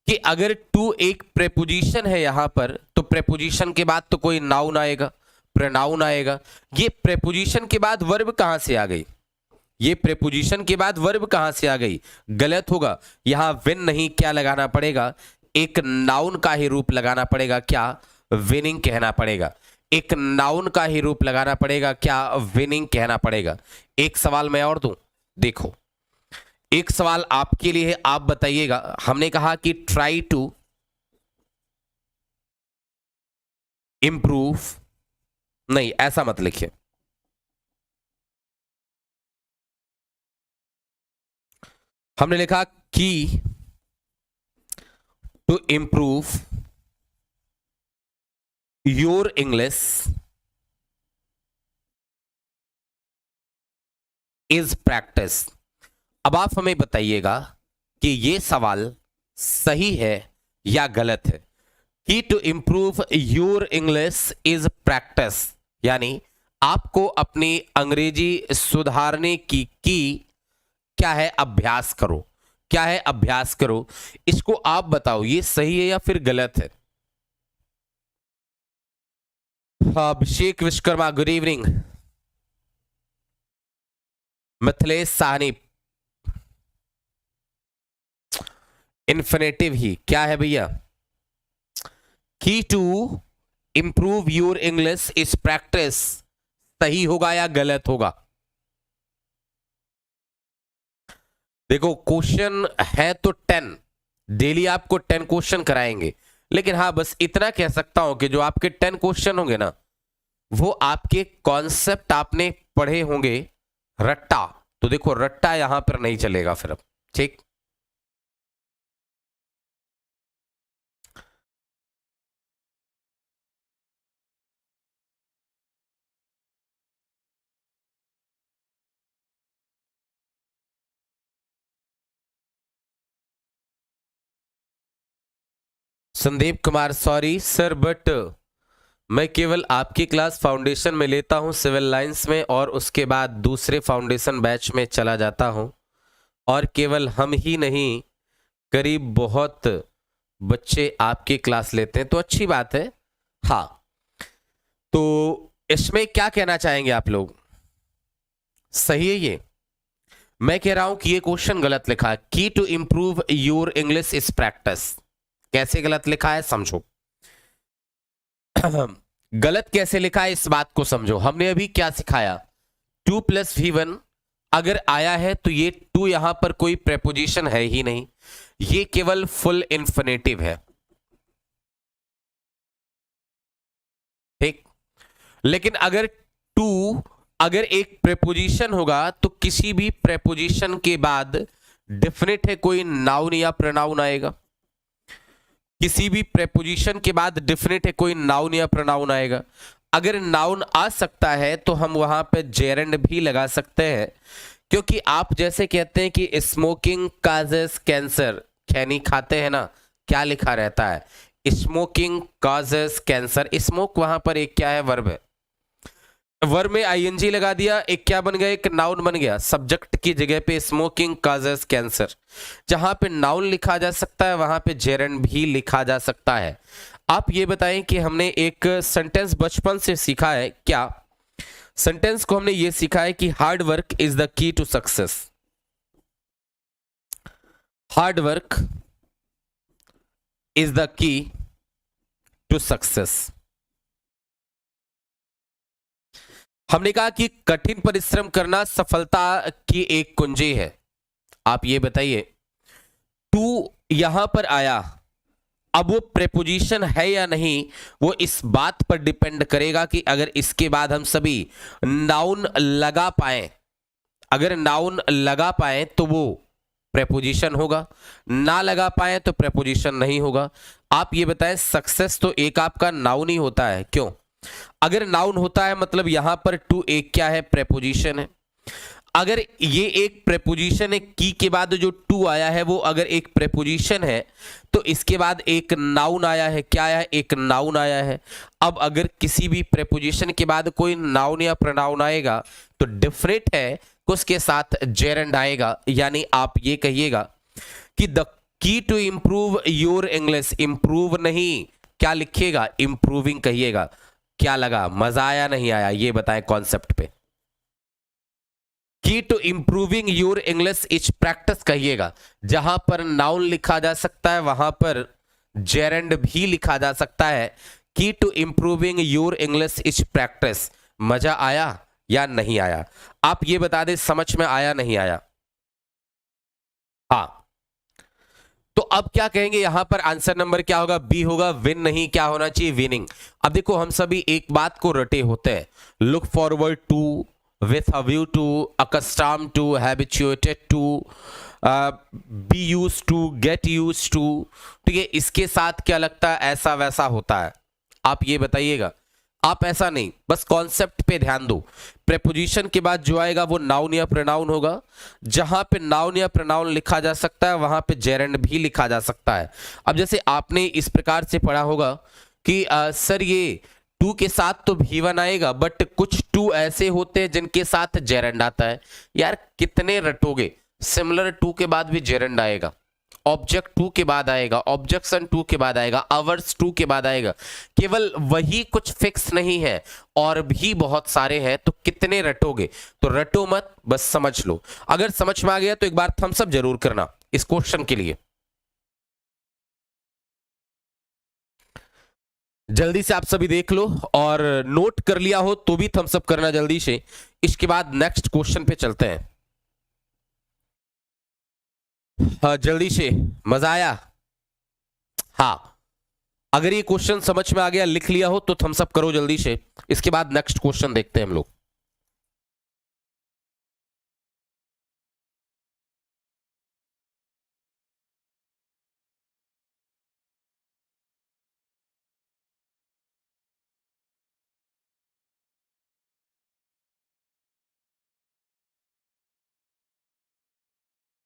कि अगर टू एक प्रेपोजिशन है यहां पर, तो प्रेपोजिशन के बाद तो कोई नाउन आएगा, प्रोनाउन आएगा। ये प्रेपोजिशन के बाद वर्ब कहां से आ गई, ये प्रेपोजिशन के बाद वर्ब कहां से आ गई, गलत होगा। यहां विन नहीं, क्या लगाना पड़ेगा, एक नाउन का ही रूप लगाना पड़ेगा, क्या, विनिंग कहना पड़ेगा। एक नाउन का ही रूप लगाना पड़ेगा, क्या, विनिंग कहना पड़ेगा। एक सवाल मैं और दूं, देखो एक सवाल आपके लिए है, आप बताइएगा। हमने कहा कि ट्राई टू इंप्रूव, नहीं ऐसा मत लिखिए, हमने लिखा कि to improve your English is practice. अब आप हमें बताइएगा कि ये सवाल सही है या गलत है। कि to improve your English is practice, यानी आपको अपनी अंग्रेजी सुधारने की क्या है, अभ्यास करो, क्या है, अभ्यास करो। इसको आप बताओ ये सही है या फिर गलत है। Abhishek Vishwakarma, good evening. Mithilesh Sahni, infinitive ही क्या है भैया, key to improve your English is practice, सही होगा या गलत होगा। देखो क्वेश्चन है तो 10, डेली आपको 10 क्वेश्चन कराएंगे, लेकिन हाँ बस इतना कह सकता हूं कि जो आपके 10 क्वेश्चन होंगे ना, वो आपके कॉन्सेप्ट आपने पढ़े होंगे रट्टा, तो देखो रट्टा यहां पर नहीं चलेगा फिर अब, ठीक। Sandeep Kumar, sorry sir but मैं केवल आपकी क्लास फाउंडेशन में लेता हूं सिविल लाइंस में, और उसके बाद दूसरे फाउंडेशन बैच में चला जाता हूं, और केवल हम ही नहीं करीब बहुत बच्चे आपकी क्लास लेते हैं, तो अच्छी बात है। हाँ, तो इसमें क्या कहना चाहेंगे आप लोग, सही है ये। मैं कह रहा हूं कि ये क्वेश्चन गलत लिखा है, की to improve your English is practice. कैसे गलत लिखा है समझो। गलत कैसे लिखा है इस बात को समझो। हमने अभी क्या सिखाया, 2 + V1 अगर आया है तो ये 2 यहां पर कोई प्रेपोजिशन है ही नहीं, ये केवल फुल इंफिनिटिव है, ठीक। लेकिन अगर 2 अगर एक प्रेपोजिशन होगा तो किसी भी प्रेपोजिशन के बाद डेफिनेट है कोई नाउन या प्रोनाउन आएगा, किसी भी प्रेपोजिशन के बाद डेफिनेट है कोई नाउन या प्रोनाउन आएगा। अगर नाउन आ सकता है तो हम वहां पे जेरेंड भी लगा सकते हैं, क्योंकि आप जैसे कहते हैं कि स्मोकिंग काजेस कैंसर, खैनी खाते हैं ना, क्या लिखा रहता है, स्मोकिंग काजेस कैंसर। स्मोक वहां पर एक क्या है, वर्ब है, वर्ब में आईएनजी लगा दिया, एक क्या बन गया, एक नाउन बन गया, सब्जेक्ट की जगह पे स्मोकिंग काजेस कैंसर। जहां पे नाउन लिखा जा सकता है वहां पे जेरेंड भी लिखा जा सकता है। आप ये बताएं कि हमने एक सेंटेंस बचपन से सीखा है क्या, सेंटेंस को हमने ये सीखा है कि hard work is the key to success. Hard work is the key to success. हमने कहा कि कठिन परिश्रम करना सफलता की एक कुंजी है। आप ये बताइए, टू यहां पर आया, अब वो प्रेपोजिशन है या नहीं, वो इस बात पर डिपेंड करेगा कि अगर इसके बाद हम सभी नाउन लगा पाए, अगर नाउन लगा पाए तो वो प्रेपोजिशन होगा, ना लगा पाए तो प्रेपोजिशन नहीं होगा। आप ये बताएं, सक्सेस तो एक आपका नाउन ही होता है, क्यों? अगर नाउन होता है मतलब यहां पर टू एक क्या है, प्रेपोजिशन है। अगर ये एक प्रेपोजिशन है, की के बाद जो टू आया है वो अगर एक प्रेपोजिशन है तो इसके बाद एक नाउन आया है, क्या आया है, एक नाउन आया है। अब अगर किसी भी प्रेपोजिशन के बाद कोई नाउन या प्रोनाउन आएगा तो डिफरेंट है कि उसके साथ जेरेंड आएगा। यानी आप ये कहिएगा कि the key to improve your English, improve नहीं, क्या लिखिएगा, इंप्रूविंग कहिएगा। क्या लगा, मजा आया नहीं आया, ये बताएं कॉन्सेप्ट पे। Key to improving your English is practice कहिएगा। जहां पर नाउन लिखा जा सकता है वहां पर जेरेंड भी लिखा जा सकता है। की to improving your English is practice. मजा आया या नहीं आया? आप ये बता दें, समझ में आया नहीं आया? हाँ, तो अब क्या कहेंगे यहां पर, आंसर नंबर क्या होगा, बी होगा, विन नहीं, क्या होना चाहिए, विनिंग। अब देखो हम सभी एक बात को रटे होते हैं, look forward to, with a view to, accustomed to, habituated to, be used to, get used to। ठीक है, इसके साथ क्या लगता है, ऐसा वैसा होता है? आप ये बताइएगा। आप ऐसा नहीं, बस कॉन्सेप्ट पे ध्यान दो। प्रेपोजिशन के बाद जो आएगा वो नाउन या प्रोनाउन होगा। जहां पे नाउन या प्रोनाउन लिखा जा सकता है वहां पे जेरेंड भी लिखा जा सकता है। अब जैसे आपने इस प्रकार से पढ़ा होगा कि सर ये टू के साथ तो भी1 आएगा, बट कुछ टू ऐसे होते हैं जिनके साथ जेरेंड आता है। यार कितने रटोगे, सिमिलर टू के बाद भी जेरेंड आएगा, ऑब्जेक्ट टू के बाद आएगा, ऑब्जेक्शन टू के बाद आएगा, अवर्स टू के बाद आएगा। केवल वही कुछ फिक्स नहीं है, और भी बहुत सारे हैं, तो कितने रटोगे? तो रटो मत, बस समझ लो। अगर समझ में आ गया तो एक बार थम्स अप जरूर करना इस क्वेश्चन के लिए। जल्दी से आप सभी देख लो, और नोट कर लिया हो तो भी थम्स अप करना जल्दी से। इसके बाद नेक्स्ट क्वेश्चन पे चलते हैं। हाँ जल्दी से, मजा आया? हाँ, अगर ये क्वेश्चन समझ में आ गया, लिख लिया हो तो थम्स अप करो जल्दी से। इसके बाद नेक्स्ट क्वेश्चन देखते हैं हम लोग।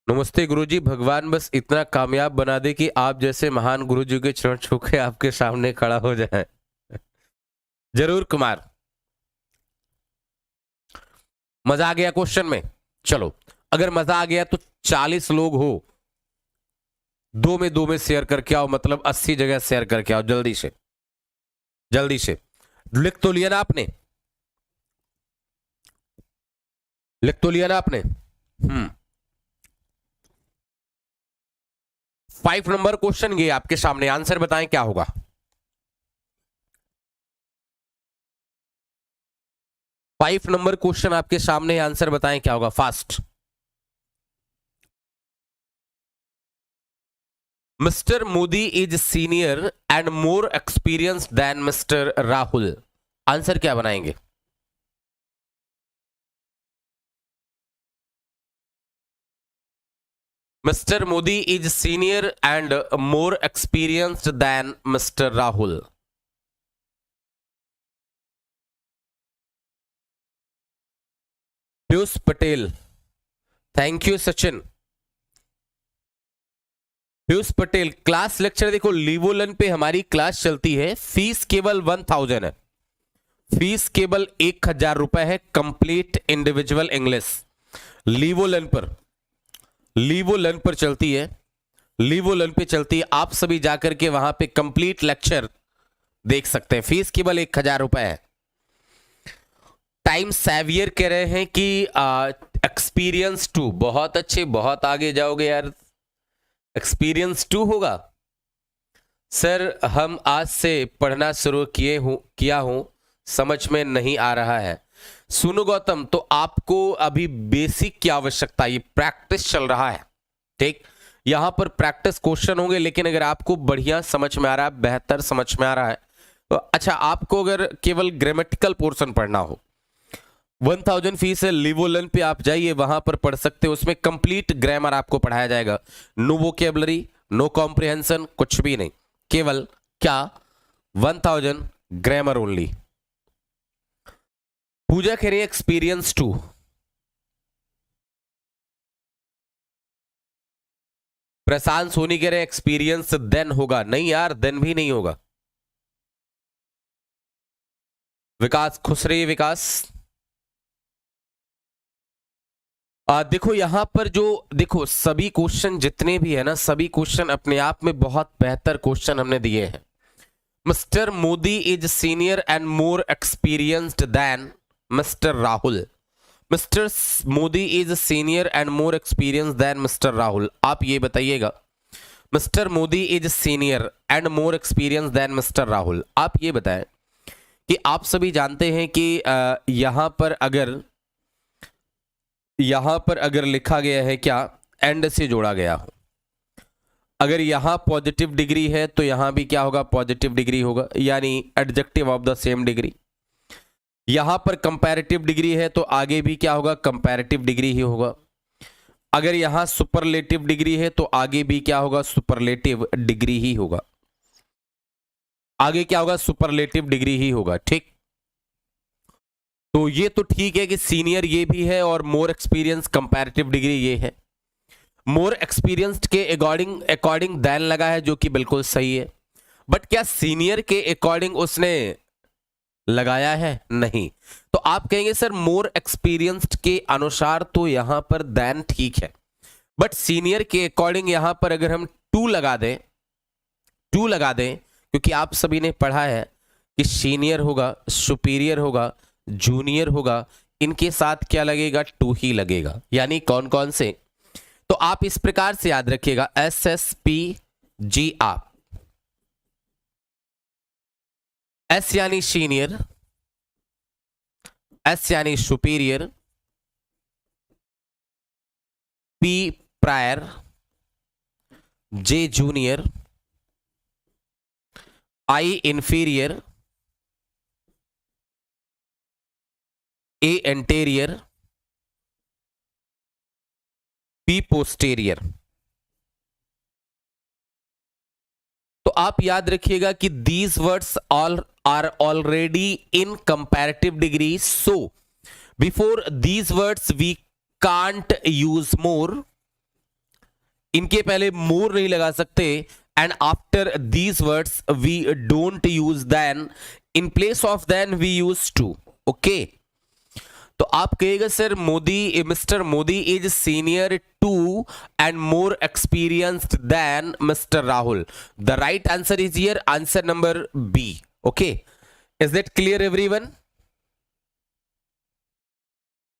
नमस्ते गुरुजी, भगवान बस इतना कामयाब बना दे कि आप जैसे महान गुरुजी के चरण छू के आपके सामने खड़ा हो जाए। जरूर कुमार, मजा आ गया क्वेश्चन में? चलो, अगर मजा आ गया तो 40 लोग हो, दो में शेयर करके आओ, मतलब 80 जगह शेयर करके आओ जल्दी से, जल्दी से। लिख तो लिया ना आपने? लिख तो लिया ना आपने? 5 नंबर क्वेश्चन ये आपके सामने, आंसर बताएं क्या होगा। फाइव नंबर क्वेश्चन आपके सामने, आंसर बताएं क्या होगा, fast. Mister Modi is senior and more experience than mister Rahul. Answer क्या बनाएंगे? Mister Modi is senior and more experienced than mister Rahul. Piyush Patel, thank you Sachin. Piyush Patel, class lecture देखो, लीवोलन पे हमारी क्लास चलती है, फीस केवल 1000 है, फीस केवल 1000 रुपए है, कंप्लीट इंडिविजुअल इंग्लिश। लीवोलन पर, लीवोलन पर चलती है, लीवोलन पे चलती है। आप सभी जाकर के वहां पे कंप्लीट लेक्चर देख सकते हैं, फीस केवल 1000 रुपए है। टाइम सेवियर कह रहे हैं कि एक्सपीरियंस 2, बहुत अच्छे, बहुत आगे जाओगे यार, एक्सपीरियंस 2 होगा। सर हम आज से पढ़ना शुरू किया हूं समझ में नहीं आ रहा है। सुनो गौतम, तो आपको अभी बेसिक की आवश्यकता, ये प्रैक्टिस चल रहा है, ठीक। यहां पर प्रैक्टिस क्वेश्चन होंगे, लेकिन अगर आपको बढ़िया समझ में आ रहा है, बेहतर समझ में आ रहा है तो अच्छा, आपको अगर केवल ग्रामेटिकल पोर्शन पढ़ना हो, 1000 फीस है, लिवोलन पे आप जाइए, वहां पर पढ़ सकते हो। उसमें कंप्लीट ग्रामर आपको पढ़ाया जाएगा, नो वोकेबलरी, नो कॉम्प्रिहेंशन, कुछ भी नहीं, केवल क्या 1000 ग्रामर ओनली। पूजा कह रही है एक्सपीरियंस 2। प्रशांत सोनी कह रहे हैं एक्सपीरियंस देन होगा, नहीं यार, देन भी नहीं होगा। विकास खुश रहिए विकास। देखो यहां पर जो, देखो सभी क्वेश्चन जितने भी है ना, सभी क्वेश्चन अपने आप में बहुत बेहतर क्वेश्चन हमने दिए हैं। Mister Modi is senior and more experienced than mister Rahul. Mister Modi is senior and more experience than mister Rahul. आप ये बताइएगा, mister Modi is senior and more experience than mister Rahul. आप ये बताएं कि आप सभी जानते हैं कि यहां पर अगर लिखा गया है क्या, एंड से जोड़ा गया हो, अगर यहां पॉजिटिव डिग्री है तो यहां भी क्या होगा, पॉजिटिव डिग्री होगा, यानी adjective of the same degree. यहां पर कंपैरेटिव डिग्री है तो आगे भी क्या होगा, कंपैरेटिव डिग्री ही होगा। अगर यहां सुपरलेटिव डिग्री है तो आगे भी क्या होगा, सुपरलेटिव डिग्री ही होगा। आगे क्या होगा, सुपरलेटिव डिग्री ही होगा, ठीक। तो ये तो ठीक है कि सीनियर ये भी है और मोर एक्सपीरियंस कंपैरेटिव डिग्री ये है। मोर एक्सपीरियंस्ड के अकॉर्डिंग अकॉर्डिंग देन लगा है, जो कि बिल्कुल सही है। बट क्या सीनियर के अकॉर्डिंग उसने लगाया है, नहीं। तो आप कहेंगे सर मोर एक्सपीरियंस्ड के अनुसार तो यहां पर देन ठीक है, बट सीनियर के अकॉर्डिंग यहां पर अगर हम टू लगा दें, टू लगा दें, क्योंकि आप सभी ने पढ़ा है कि सीनियर होगा, सुपीरियर होगा, जूनियर होगा, इनके साथ क्या लगेगा, टू ही लगेगा। यानी कौन कौन से, तो आप इस प्रकार से याद रखिएगा, एस एस पी जी आप, एस यानी सीनियर, एस यानी superior, P prior, J junior, I inferior, A anterior, P posterior. तो आप याद रखिएगा कि these words all are already in comparative degree, so before these words we can't use more, इनके पहले मोर नहीं लगा सकते, and after these words we don't use than, in place of than we use to. Okay, तो आप कहेगा sir Modi, mister Modi is senior to and more experienced than mister Rahul. The right answer is here answer number B. Okay, is that clear everyone?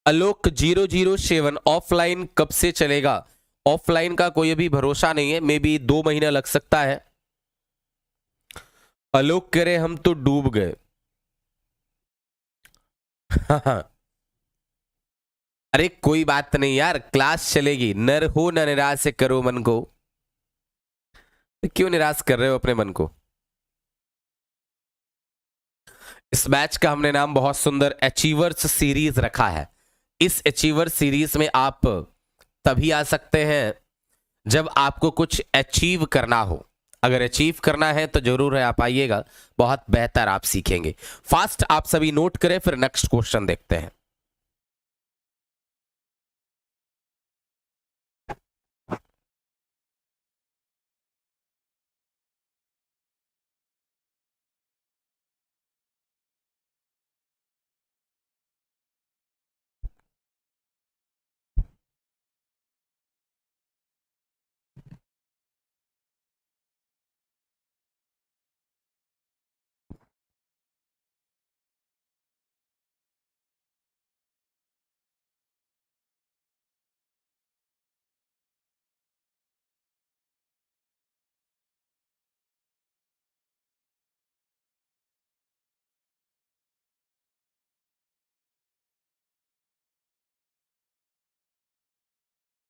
Alok 007 offline कब से चलेगा? Offline का कोई अभी भरोसा नहीं है, मे बी 2 महीना लग सकता है। आलोक कह रहे हम तो डूब गए। अरे कोई बात नहीं यार, क्लास चलेगी, नर हो न निराश से करो मन को। क्यों निराश कर रहे हो अपने मन को? इस बैच का हमने नाम बहुत सुंदर अचीवर्स सीरीज रखा है। इस अचीवर सीरीज में आप तभी आ सकते हैं जब आपको कुछ अचीव करना हो। अगर अचीव करना है तो जरूर है आप आइएगा, बहुत बेहतर आप सीखेंगे। फास्ट आप सभी नोट करें, फिर नेक्स्ट क्वेश्चन देखते हैं।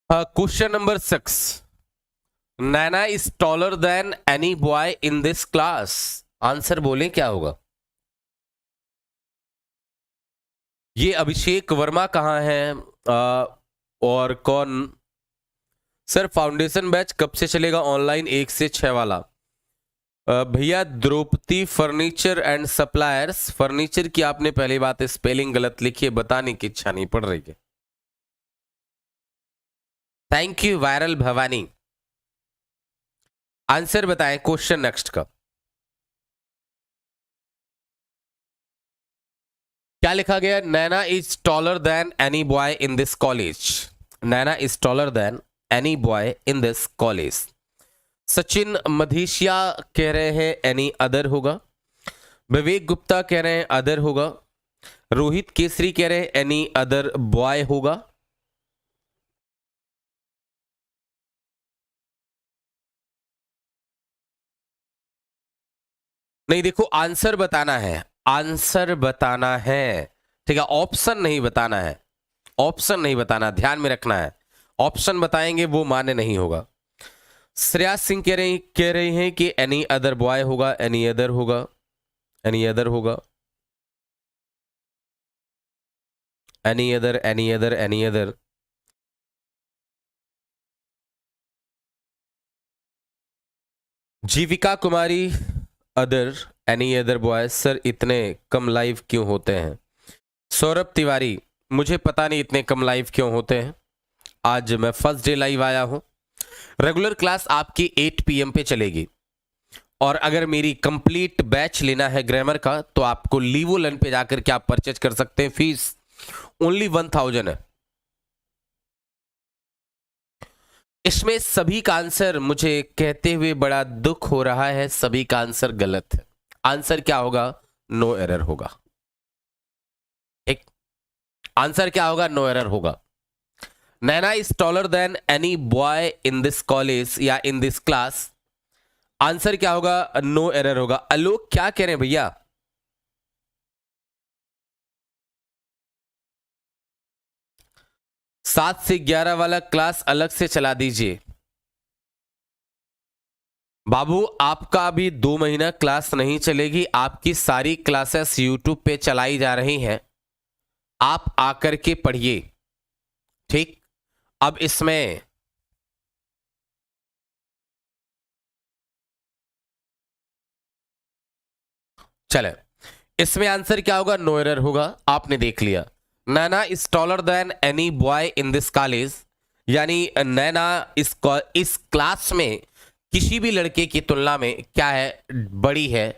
Question number 6, Naina is taller than any boy in this class. Answer बोले क्या होगा? ये अभिषेक वर्मा कहाँ है और कौन? सर फाउंडेशन बैच कब से चलेगा ऑनलाइन 1 से 6 वाला? भैया Draupadi furniture and suppliers. Furniture की आपने पहली बात स्पेलिंग गलत लिखी है, बताने की इच्छा नहीं पड़ रही है। Thank you Viral Bhavani. Answer बताएं क्वेश्चन नेक्स्ट का। क्या लिखा गया? Naina is taller than any boy in this college. Naina is taller than any boy in this college. Sachin Madheshiya कह रहे हैं एनी अदर होगा। विवेक गुप्ता कह रहे हैं अदर होगा। रोहित केसरी कह रहे हैं एनी अदर बॉय होगा। नहीं, देखो आंसर बताना है, आंसर बताना है, ठीक है, ऑप्शन नहीं बताना है, ऑप्शन नहीं बताना, ध्यान में रखना है। ऑप्शन बताएंगे वो मान्य नहीं होगा। श्रेया सिंह कह रहे हैं कि एनी अदर बॉय होगा, एनी अदर होगा, एनी अदर होगा, any other, any other, any other. Jeevika Kumari other, any other boy. Sir इतने कम लाइव क्यों होते हैं? सौरभ तिवारी, मुझे पता नहीं इतने कम लाइव क्यों होते हैं। आज मैं फर्स्ट डे लाइव आया हूं। रेगुलर क्लास आपकी 8 PM पे चलेगी, और अगर मेरी कंप्लीट बैच लेना है ग्रामर का तो आपको लीवो लर्न पे जाकर के आप परचेज कर सकते हैं। फीस ओनली 1000 है। इसमें सभी का आंसर मुझे कहते हुए बड़ा दुख हो रहा है, सभी का आंसर गलत है। आंसर क्या होगा? नो एरर होगा। एक आंसर क्या होगा? नो एरर होगा। Naina is taller than any boy in this college या इन दिस क्लास। आंसर क्या होगा? नो एरर होगा। आलोक क्या कह रहे हैं भैया? 7 से 11 वाला क्लास अलग से चला दीजिए। बाबू आपका अभी 2 महीना क्लास नहीं चलेगी, आपकी सारी क्लासेस यूट्यूब पे चलाई जा रही हैं, आप आकर के पढ़िए, ठीक। अब इसमें चले, इसमें आंसर क्या होगा? नो एरर होगा। आपने देख लिया, Naina is taller than any boy in this college, यानी नैना इस क्लास में किसी भी लड़के की तुलना में क्या है? बड़ी है,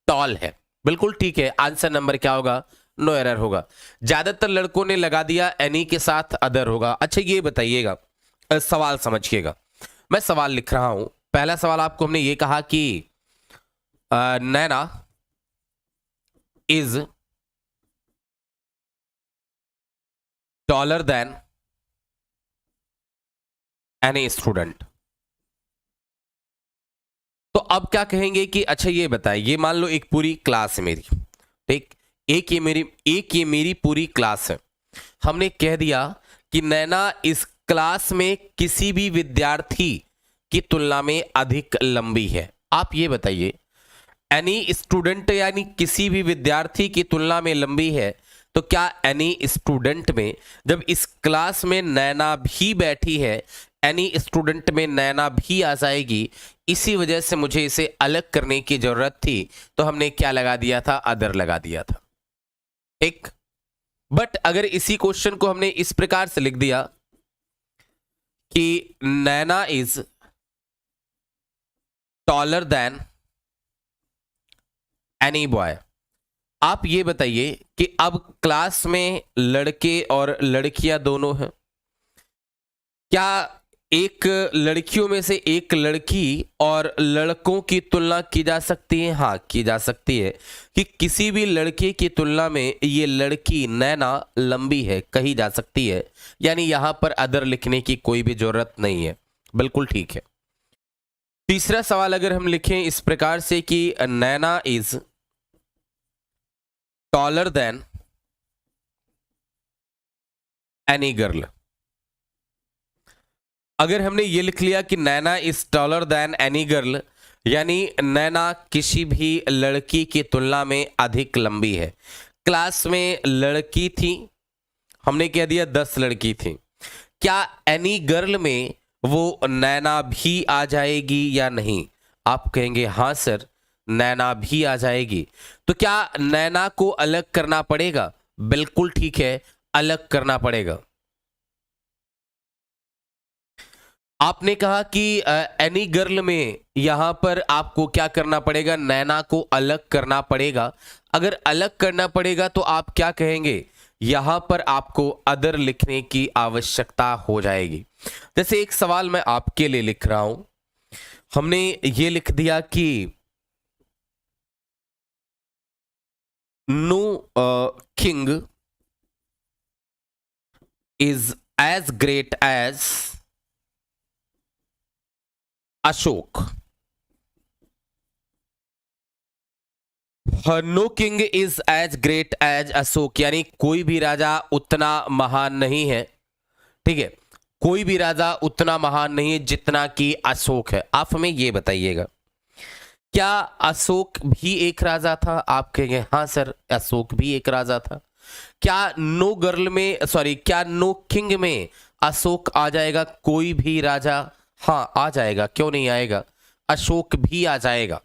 टॉल है। बिल्कुल ठीक है। आंसर नंबर क्या होगा? नो एरर होगा। ज्यादातर लड़कों ने लगा दिया एनी के साथ अदर होगा। अच्छा ये बताइएगा, सवाल समझिएगा, मैं सवाल लिख रहा हूं। पहला सवाल आपको हमने ये कहा कि Naina is taller than any student. तो अब क्या कहेंगे कि अच्छा ये बताए, ये मान लो एक पूरी क्लास है मेरी, ठीक, एक ये मेरी पूरी क्लास है। हमने कह दिया कि नैना इस क्लास में किसी भी विद्यार्थी की तुलना में अधिक लंबी है। आप ये बताइए, एनी स्टूडेंट यानी किसी भी विद्यार्थी की तुलना में लंबी है, तो क्या एनी स्टूडेंट में जब इस क्लास में नैना भी बैठी है, एनी स्टूडेंट में नैना भी आ जाएगी। इसी वजह से मुझे इसे अलग करने की जरूरत थी, तो हमने क्या लगा दिया था? अदर लगा दिया था, ठीक। बट अगर इसी क्वेश्चन को हमने इस प्रकार से लिख दिया कि Naina is taller than any boy, आप ये बताइए कि अब क्लास में लड़के और लड़कियां दोनों हैं, क्या एक लड़कियों में से एक लड़की और लड़कों की तुलना की जा सकती है? हाँ की जा सकती है, कि किसी भी लड़के की तुलना में ये लड़की नैना लंबी है, कही जा सकती है। यानी यहां पर अदर लिखने की कोई भी जरूरत नहीं है। बिल्कुल ठीक है। तीसरा सवाल अगर हम लिखें इस प्रकार से कि Naina is taller than any girl, अगर हमने ये लिख लिया कि Naina is taller than any girl, यानी नैना किसी भी लड़की की तुलना में अधिक लंबी है। क्लास में लड़की थी, हमने कह दिया 10 लड़की थी, क्या एनी गर्ल में वो नैना भी आ जाएगी या नहीं? आप कहेंगे हाँ सर, नैना भी आ जाएगी। तो क्या नैना को अलग करना पड़ेगा? बिल्कुल ठीक है, अलग करना पड़ेगा। आपने कहा कि एनी गर्ल में यहां पर आपको क्या करना पड़ेगा? नैना को अलग करना पड़ेगा। अगर अलग करना पड़ेगा तो आप क्या कहेंगे? यहां पर आपको अदर लिखने की आवश्यकता हो जाएगी। जैसे एक सवाल मैं आपके लिए लिख रहा हूं, हमने ये लिख दिया कि no king is as great as Ashok. No king is as great as Ashok, यानी कोई भी राजा उतना महान नहीं है। ठीक है, कोई भी राजा उतना महान नहीं है जितना कि अशोक है। आप हमें ये बताइएगा, क्या अशोक भी एक राजा था? आप कहेंगे हाँ सर, अशोक भी एक राजा था। क्या नो गर्ल में, सॉरी, क्या नो किंग में अशोक आ जाएगा? कोई भी राजा, हाँ आ जाएगा, क्यों नहीं आएगा? अशोक भी आ जाएगा,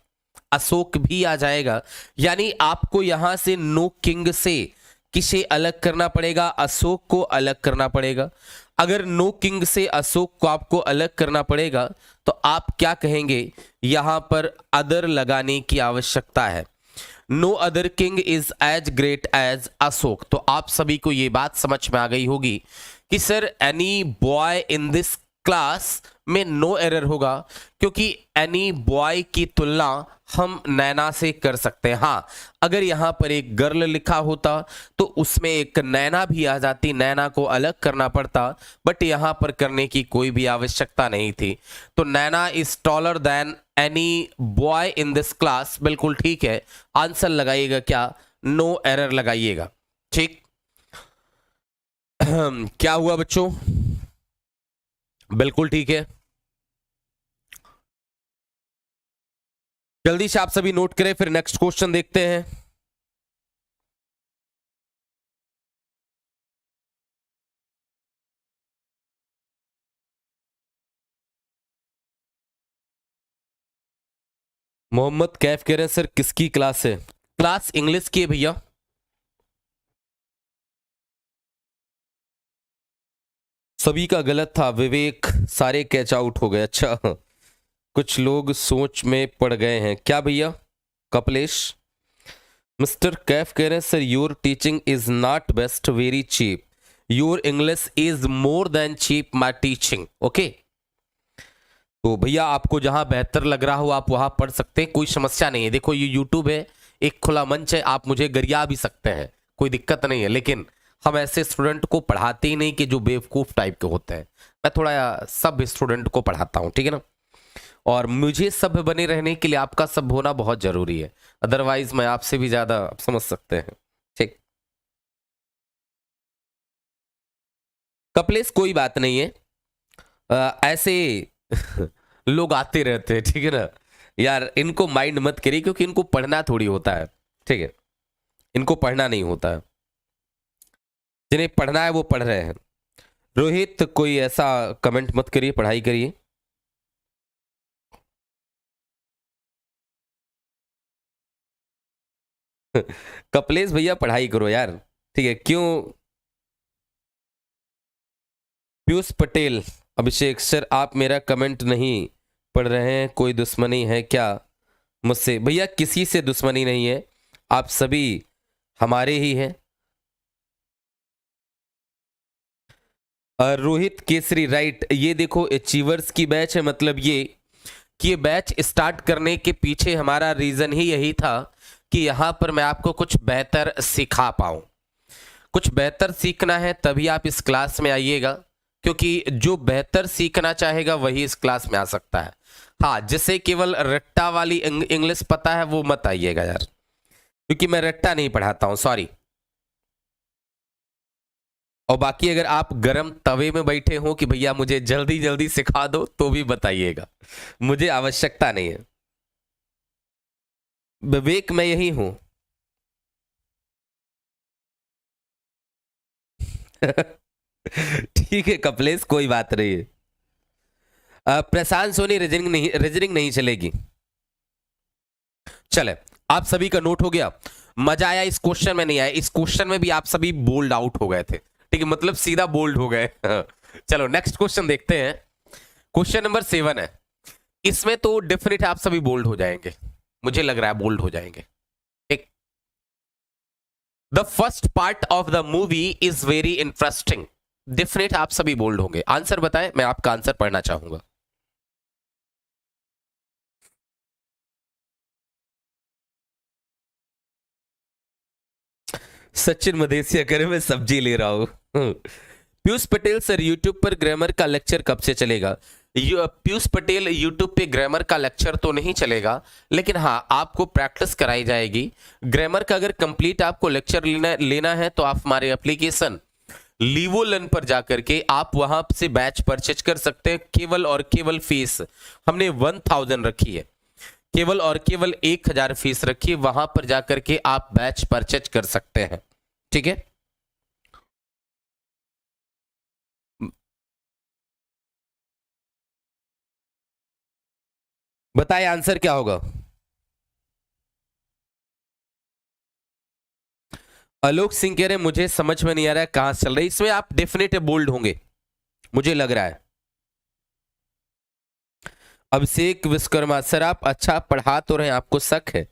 अशोक भी आ जाएगा। यानी आपको यहां से नो किंग से किसे अलग करना पड़ेगा? अशोक को अलग करना पड़ेगा। अगर नो किंग से अशोक को आपको अलग करना पड़ेगा तो आप क्या कहेंगे? यहां पर अदर लगाने की आवश्यकता है। No other king is as great as Ashok. तो आप सभी को यह बात समझ में आ गई होगी कि sir any boy in this class में नो एरर होगा, क्योंकि एनी बॉय की तुलना हम नैना से कर सकते हैं। हाँ, अगर यहां पर एक गर्ल लिखा होता तो उसमें एक नैना भी आ जाती, नैना को अलग करना पड़ता, बट यहां पर करने की कोई भी आवश्यकता नहीं थी। तो Naina is taller than any boy in this class, बिल्कुल ठीक है। आंसर लगाइएगा क्या? नो एरर लगाइएगा। ठीक, क्या हुआ बच्चों? बिल्कुल ठीक है। जल्दी से आप सभी नोट करें, फिर नेक्स्ट क्वेश्चन देखते हैं। मोहम्मद कैफ कह रहे हैं सर किसकी क्लास है? क्लास इंग्लिश की है भैया। सभी का गलत था विवेक, सारे कैच आउट हो गए। अच्छा, कुछ लोग सोच में पड़ गए हैं क्या भैया? कपलेश मिस्टर कैफ कह रहे हैं sir your teaching is not best, very cheap, your English is more than cheap my teaching. Okay, तो भैया आपको जहां बेहतर लग रहा हो आप वहां पढ़ सकते हैं, कोई समस्या नहीं है। देखो ये यूट्यूब है, एक खुला मंच है, आप मुझे गरिया भी सकते हैं, कोई दिक्कत नहीं है। लेकिन हम ऐसे स्टूडेंट को पढ़ाते ही नहीं कि जो बेवकूफ टाइप के होते हैं। मैं थोड़ा सब स्टूडेंट को पढ़ाता हूँ, ठीक है ना। और मुझे सभ्य बने रहने के लिए आपका सभ्य होना बहुत जरूरी है, अदरवाइज मैं आपसे भी ज्यादा, आप समझ सकते हैं। ठीक, कपलेश कोई बात नहीं है, ऐसे लोग आते रहते हैं, ठीक है ना यार। इनको माइंड मत करिए, क्योंकि इनको पढ़ना थोड़ी होता है, ठीक है, इनको पढ़ना नहीं होता है। जिन्हें पढ़ना है वो पढ़ रहे हैं। रोहित कोई ऐसा कमेंट मत करिए, पढ़ाई करिए। कपलेश भैया पढ़ाई करो यार, ठीक है। क्यों? पीयूष पटेल, अभिषेक सर आप मेरा कमेंट नहीं पढ़ रहे हैं, कोई दुश्मनी है क्या मुझसे? भैया किसी से दुश्मनी नहीं है, आप सभी हमारे ही हैं। रोहित केसरी राइट, ये देखो अचीवर्स की बैच है, मतलब ये कि ये बैच स्टार्ट करने के पीछे हमारा रीजन ही यही था कि यहां पर मैं आपको कुछ बेहतर सिखा पाऊं। कुछ बेहतर सीखना है तभी आप इस क्लास में आइएगा, क्योंकि जो बेहतर सीखना चाहेगा वही इस क्लास में आ सकता है। हाँ, जिसे केवल रट्टा वाली इंग्लिश पता है वो मत आइएगा यार, क्योंकि मैं रट्टा नहीं पढ़ाता हूं, सॉरी। और बाकी अगर आप गरम तवे में बैठे हो कि भैया मुझे जल्दी जल्दी सिखा दो तो भी बताइएगा, मुझे आवश्यकता नहीं है। विवेक मैं यही हूं। ठीक है कपलेश, कोई बात नहीं है। प्रशांत सोनी रीजनिंग नहीं चलेगी। चले, आप सभी का नोट हो गया। मजा आया इस क्वेश्चन में? नहीं आया? इस क्वेश्चन में भी आप सभी बोल्ड आउट हो गए थे, ठीक है, मतलब सीधा बोल्ड हो गए। चलो नेक्स्ट क्वेश्चन देखते हैं। क्वेश्चन नंबर 7 है। इसमें तो डेफिनेट आप सभी बोल्ड हो जाएंगे, मुझे लग रहा है बोल्ड हो जाएंगे। ठीक, the first part of the movie is very interesting. Definite आप सभी बोल्ड होंगे। आंसर बताएं, मैं आपका आंसर पढ़ना चाहूंगा। सचिन मदेसिया करे मैं सब्जी ले रहा हूं। पीयूष पटेल सर यूट्यूब पर ग्रामर का लेक्चर कब से चलेगा? पीयूष पटेल यूट्यूब पे ग्रामर का लेक्चर तो नहीं चलेगा, लेकिन हाँ आपको प्रैक्टिस कराई जाएगी। ग्रामर का अगर कंप्लीट आपको लेक्चर लेना है तो आप हमारे एप्लीकेशन लीवोलन पर जाकर के आप वहां से बैच परचेज कर सकते हैं। केवल और केवल फीस हमने 1000 रखी है, केवल और केवल 1000 फीस रखी है। वहां पर जाकर के आप बैच परचेज कर सकते हैं, ठीक है। बताइए आंसर क्या होगा? आलोक सिंह कह रहे मुझे समझ में नहीं आ रहा है कहां से चल रही। इसमें आप डेफिनेट बोल्ड होंगे, मुझे लग रहा है। अभिषेक विश्वकर्मा सर आप अच्छा पढ़ा तो रहे, आपको शक है?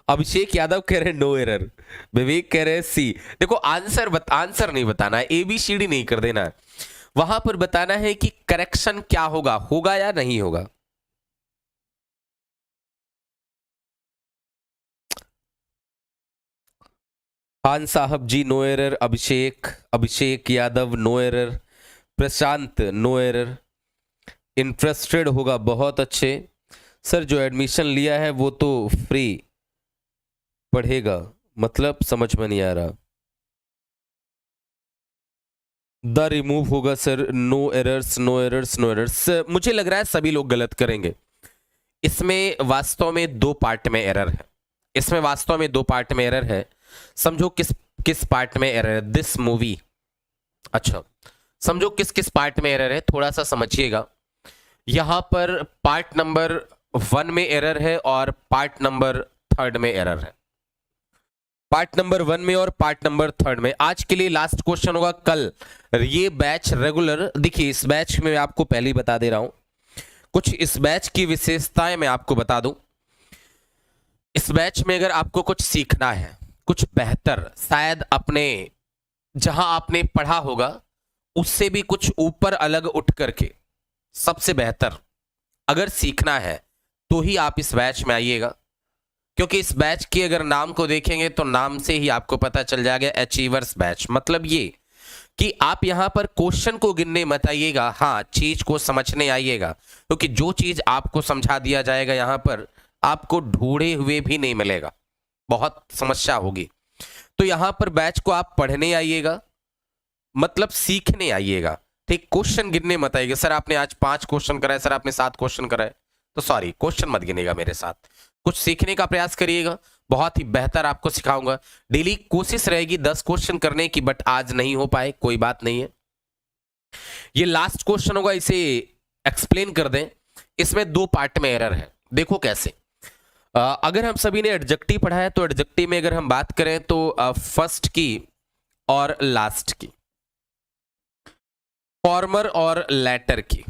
अभिषेक यादव कह रहे नो एरर। विवेक कह रहे सी। देखो आंसर नहीं बताना है, एबीसीडी नहीं कर देना है, वहां पर बताना है कि करेक्शन क्या होगा, होगा या नहीं होगा। खान साहब जी no error, Abhishek Yadav no error, प्रशांत नो एरर। इंटरेस्टेड होगा, बहुत अच्छे सर। जो एडमिशन लिया है वो तो फ्री पढ़ेगा, मतलब समझ में नहीं आ रहा। द रिमूव होगा sir. No errors no errors no errors. मुझे लग रहा है सभी लोग गलत करेंगे। इसमें वास्तव में 2 पार्ट में एरर है, इसमें वास्तव में 2 पार्ट में एरर है। समझो किस किस पार्ट में एरर है दिस मूवी। अच्छा समझो किस किस पार्ट में एरर है, थोड़ा सा समझिएगा। यहां पर पार्ट नंबर 1 में एरर है और पार्ट नंबर 3 में एरर है। पार्ट नंबर 1 में और पार्ट नंबर 3 में। आज के लिए लास्ट क्वेश्चन होगा कल। ये बैच रेगुलर, देखिए इस बैच में मैं आपको पहले ही बता दे रहा हूं कुछ इस बैच की विशेषताएं मैं आपको बता दूं। इस बैच में अगर आपको कुछ सीखना है, कुछ बेहतर, शायद अपने जहां आपने पढ़ा होगा उससे भी कुछ ऊपर अलग उठ करके सबसे बेहतर अगर सीखना है तो ही आप इस बैच में आइएगा। क्योंकि इस बैच के अगर नाम को देखेंगे तो नाम से ही आपको पता चल जाएगा अचीवर्स बैच। मतलब ये कि आप यहां पर क्वेश्चन को गिनने मत आइएगा, हाँ चीज को समझने आइएगा। क्योंकि जो चीज आपको समझा दिया जाएगा यहां पर आपको ढूंढे हुए भी नहीं मिलेगा, बहुत समस्या होगी। तो यहां पर बैच को आप पढ़ने आइएगा, मतलब सीखने आइएगा, ठीक। क्वेश्चन गिनने मत आइएगा। सर आपने आज 5 क्वेश्चन कराए, सर आपने 7 क्वेश्चन कराए, तो सॉरी क्वेश्चन मत गिनेगा मेरे साथ। कुछ सीखने का प्रयास करिएगा, बहुत ही बेहतर आपको सिखाऊंगा। डेली कोशिश रहेगी 10 क्वेश्चन करने की, बट आज नहीं हो पाए कोई बात नहीं है। ये लास्ट क्वेश्चन होगा, इसे एक्सप्लेन कर दें। इसमें 2 पार्ट में एरर है, देखो कैसे। अगर हम सभी ने एडजेक्टिव पढ़ा है तो एडजेक्टिव में अगर हम बात करें तो फर्स्ट की और लास्ट की, फॉर्मर और लेटर की।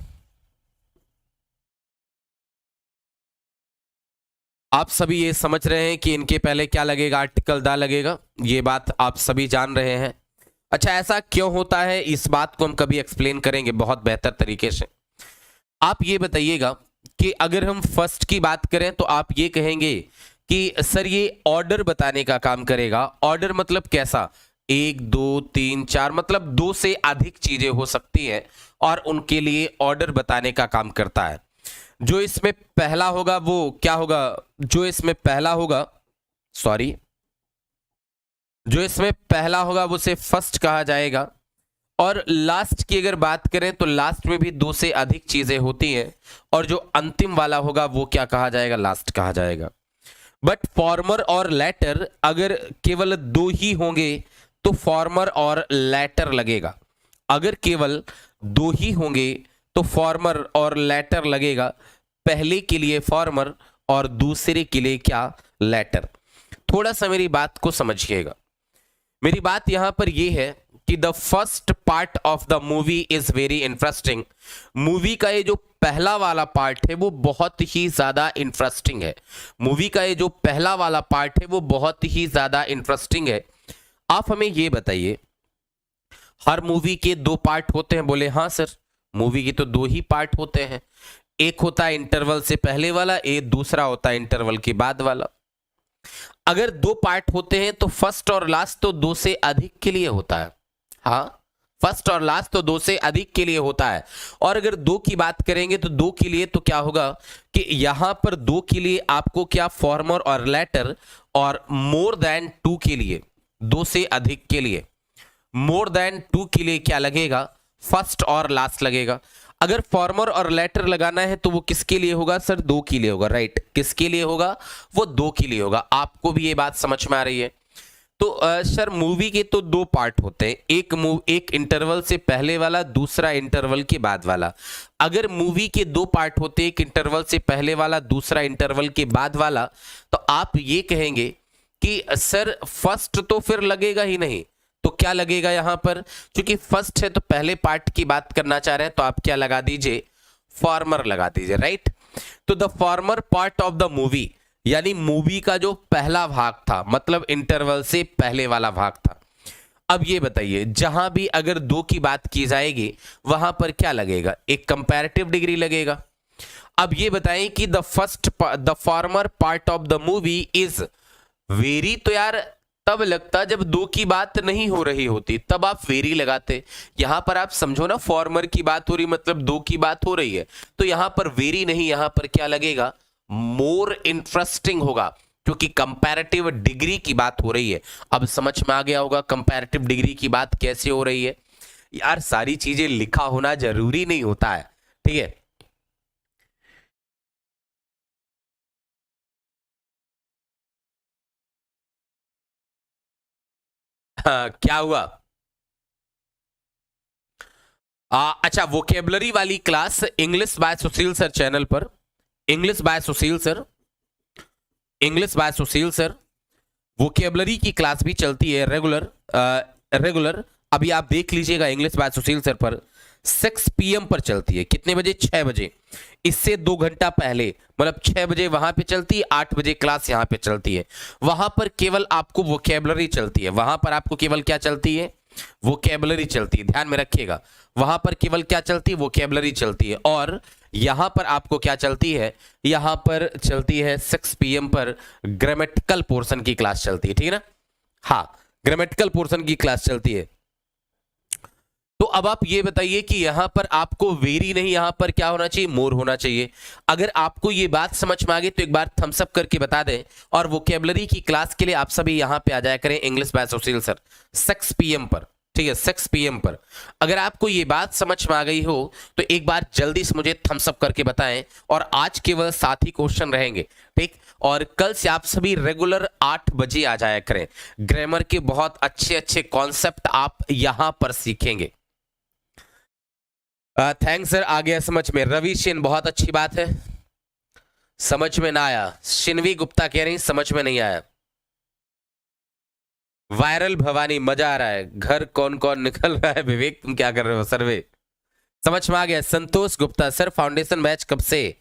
आप सभी ये समझ रहे हैं कि इनके पहले क्या लगेगा, आर्टिकल दा लगेगा, ये बात आप सभी जान रहे हैं। अच्छा ऐसा क्यों होता है इस बात को हम कभी एक्सप्लेन करेंगे बहुत बेहतर तरीके से। आप ये बताइएगा कि अगर हम फर्स्ट की बात करें तो आप ये कहेंगे कि सर ये ऑर्डर बताने का काम करेगा। ऑर्डर मतलब कैसा, 1 2 3 4, मतलब 2 से अधिक चीजें हो सकती हैं और उनके लिए ऑर्डर बताने का काम करता है। जो इसमें पहला होगा वो क्या होगा, जो इसमें पहला होगा, सॉरी, जो इसमें पहला होगा वो से फर्स्ट कहा जाएगा और लास्ट की अगर बात करें तो लास्ट में भी दो से अधिक चीजें होती हैं, और जो अंतिम वाला होगा वो क्या कहा जाएगा, लास्ट कहा जाएगा। बट फॉर्मर और लेटर अगर केवल दो ही होंगे तो फॉर्मर और लेटर लगेगा। अगर केवल दो ही होंगे तो फॉर्मर और लेटर लगेगा, पहले के लिए फॉर्मर और दूसरे के लिए क्या, लेटर। थोड़ा सा मेरी बात को समझिएगा। मेरी बात यहां पर यह है कि the first part of the movie is very interesting. Movie का ये जो पहला वाला पार्ट है वो बहुत ही ज्यादा इंटरेस्टिंग है। मूवी का ये जो पहला वाला पार्ट है वो बहुत ही ज्यादा इंटरेस्टिंग है। आप हमें ये बताइए, हर मूवी के दो पार्ट होते हैं? बोले हाँ सर, मूवी के तो दो ही पार्ट होते हैं। एक होता है इंटरवल से पहले वाला, एक दूसरा होता है इंटरवल के बाद वाला। अगर दो पार्ट होते हैं तो फर्स्ट और लास्ट तो दो से अधिक के लिए होता है। हाँ, फर्स्ट और लास्ट तो दो से अधिक के लिए होता है। और अगर दो की बात करेंगे तो दो के लिए तो क्या होगा कि यहां पर दो के लिए आपको क्या, फॉर्मर और लेटर, और मोर देन टू के लिए, दो से अधिक के लिए, मोर देन टू के लिए क्या लगेगा, फर्स्ट और लास्ट लगेगा। अगर फॉर्मर और लेटर लगाना है तो वो किसके लिए होगा सर, दो के लिए होगा, राइट। किसके लिए होगा, वो दो के लिए होगा। आपको भी ये बात समझ में आ रही है? तो सर मूवी के तो दो पार्ट होते हैं, एक इंटरवल से पहले वाला, दूसरा इंटरवल के बाद वाला। अगर मूवी के दो पार्ट होते, एक इंटरवल से पहले वाला, दूसरा इंटरवल के बाद वाला, तो आप ये कहेंगे कि सर फर्स्ट तो फिर लगेगा ही नहीं, तो क्या लगेगा यहां पर, क्योंकि फर्स्ट है तो पहले पार्ट की बात करना चाह रहे हैं, तो आप क्या लगा दीजिए, फॉर्मर लगा दीजिए, राइट। तो the former part of the movie, यानी मूवी का जो पहला भाग था, मतलब इंटरवल से पहले वाला भाग था। अब ये बताइए, जहां भी अगर दो की बात की जाएगी वहां पर क्या लगेगा, एक कंपैरेटिव डिग्री लगेगा। अब ये बताएं कि the former part of the movie is very, तो यार तब लगता जब दो की बात नहीं हो रही होती, तब आप वेरी लगाते। यहां पर आप समझो ना, फॉर्मर की बात हो रही मतलब दो की बात हो रही है, तो यहां पर वेरी नहीं, यहां पर क्या लगेगा, मोर इंटरेस्टिंग होगा, क्योंकि कंपैरेटिव डिग्री की बात हो रही है। अब समझ में आ गया होगा कंपैरेटिव डिग्री की बात कैसे हो रही है। यार सारी चीजें लिखा होना जरूरी नहीं होता है, ठीक है। हाँ, क्या हुआ? अच्छा, वोकेबलरी वाली class English by Sushil sir channel पर, English by Sushil sir, English by Sushil sir, vocabulary की क्लास भी चलती है रेगुलर, रेगुलर। अभी आप देख लीजिएगा इंग्लिश बाय सुशील सर पर 6 PM पर चलती है। कितने बजे? 6 बजे। इससे 2 घंटा पहले, मतलब 6 बजे वहां पे चलती है, 8 बजे क्लास यहां पे चलती है। वहां पर केवल आपको वोकेबलरी चलती है, वहां पर आपको केवल क्या चलती है, वोकेबलरी चलती है। ध्यान में रखिएगा, वहां पर केवल क्या चलती है, वोकेबलरी चलती है। और यहां पर आपको क्या चलती है, यहां पर चलती है 6 PM पर ग्रामेटिकल पोर्शन की क्लास चलती है, ठीक है ना। हाँ, ग्रामेटिकल पोर्शन की क्लास चलती है। तो अब आप ये बताइए कि यहां पर आपको वेरी नहीं, यहां पर क्या होना चाहिए, मोर होना चाहिए। अगर आपको ये बात समझ में आ गई तो एक बार थम्स अप करके बता दें। और वोकेबलरी की क्लास के लिए आप सभी यहां पे आ जाया करें, English by Sushil sir 6 PM पर, ठीक है, 6 PM पर। अगर आपको ये बात समझ में आ गई हो तो एक बार जल्दी से मुझे थम्स अप करके बताएं। और आज केवल 7 ही क्वेश्चन रहेंगे, ठीक। और कल से आप सभी रेगुलर 8 बजे आ जाया करें। ग्रामर के बहुत अच्छे अच्छे कॉन्सेप्ट आप यहां पर सीखेंगे। थैंक्स सर, आ गया समझ में। रवि शिन, बहुत अच्छी बात है। समझ में ना आया, शिनवी गुप्ता कह रही समझ में नहीं आया। वायरल भवानी, मजा आ रहा है। घर कौन कौन निकल रहा है? विवेक तुम क्या कर रहे हो? सर्वे समझ में आ गया। संतोष गुप्ता, सर फाउंडेशन बैच कब से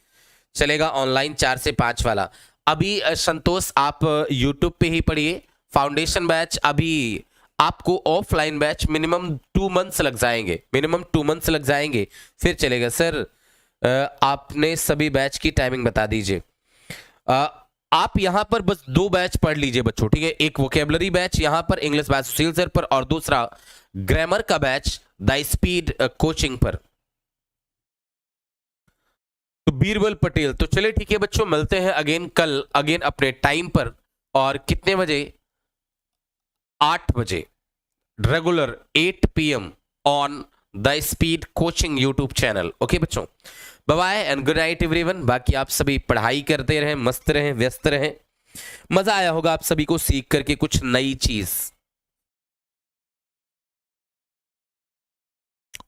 चलेगा ऑनलाइन, 4 से 5 वाला? अभी संतोष आप यूट्यूब पे ही पढ़िए। फाउंडेशन बैच अभी आपको ऑफलाइन बैच मिनिमम 2 मंथ्स लग जाएंगे, मिनिमम 2 मंथ्स लग जाएंगे, फिर चलेगा। सर आपने सभी बैच की टाइमिंग बता दीजिए। आप यहां पर बस 2 बैच पढ़ लीजिए बच्चों, ठीक है। एक वोकेबलरी बैच यहां पर इंग्लिश बाय सुशील सर पर, और दूसरा ग्रामर का बैच द स्पीड कोचिंग पर। तो बीरबल पटेल, तो चले ठीक है बच्चों, मिलते हैं अगेन कल, अगेन अपने टाइम पर। और कितने बजे? 8 बजे regular 8 PM। On the speed coaching YouTube channel. Okay बच्चों, bye bye and good night everyone. बाकी आप सभी पढ़ाई करते रहें, मस्त रहें, व्यस्त रहें। मजा आया होगा आप सभी को सीख करके कुछ नई चीज।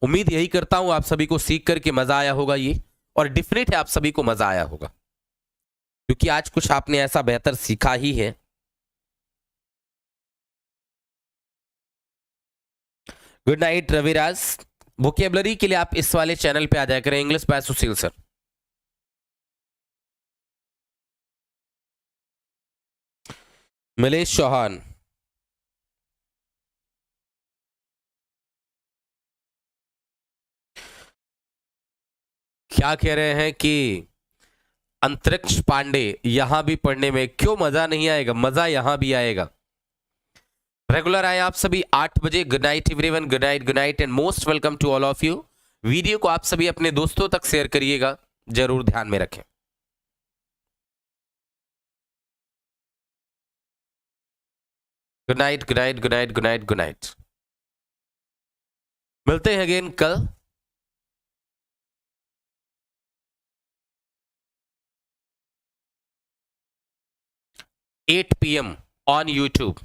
उम्मीद यही करता हूं आप सभी को सीख करके मजा आया होगा ये, और डेफिनेट है आप सभी को मजा आया होगा, क्योंकि आज कुछ आपने ऐसा बेहतर सीखा ही है। Good night Raviraj. वोकेबलरी के लिए आप इस वाले चैनल पे आ जाया करें, English by Sushil sir. Milesh Chauhan, क्या कह रहे हैं कि अंतरिक्ष पांडे यहां भी पढ़ने में क्यों मजा नहीं आएगा? मजा यहां भी आएगा। रेगुलर आए आप सभी 8 बजे। Good night everyone, good night, good night and most welcome to all of you. Video को आप सभी अपने दोस्तों तक शेयर करिएगा, जरूर ध्यान में रखें। Good night, good night, good night, good night, good night. मिलते हैं अगेन कल। 8 PM on YouTube।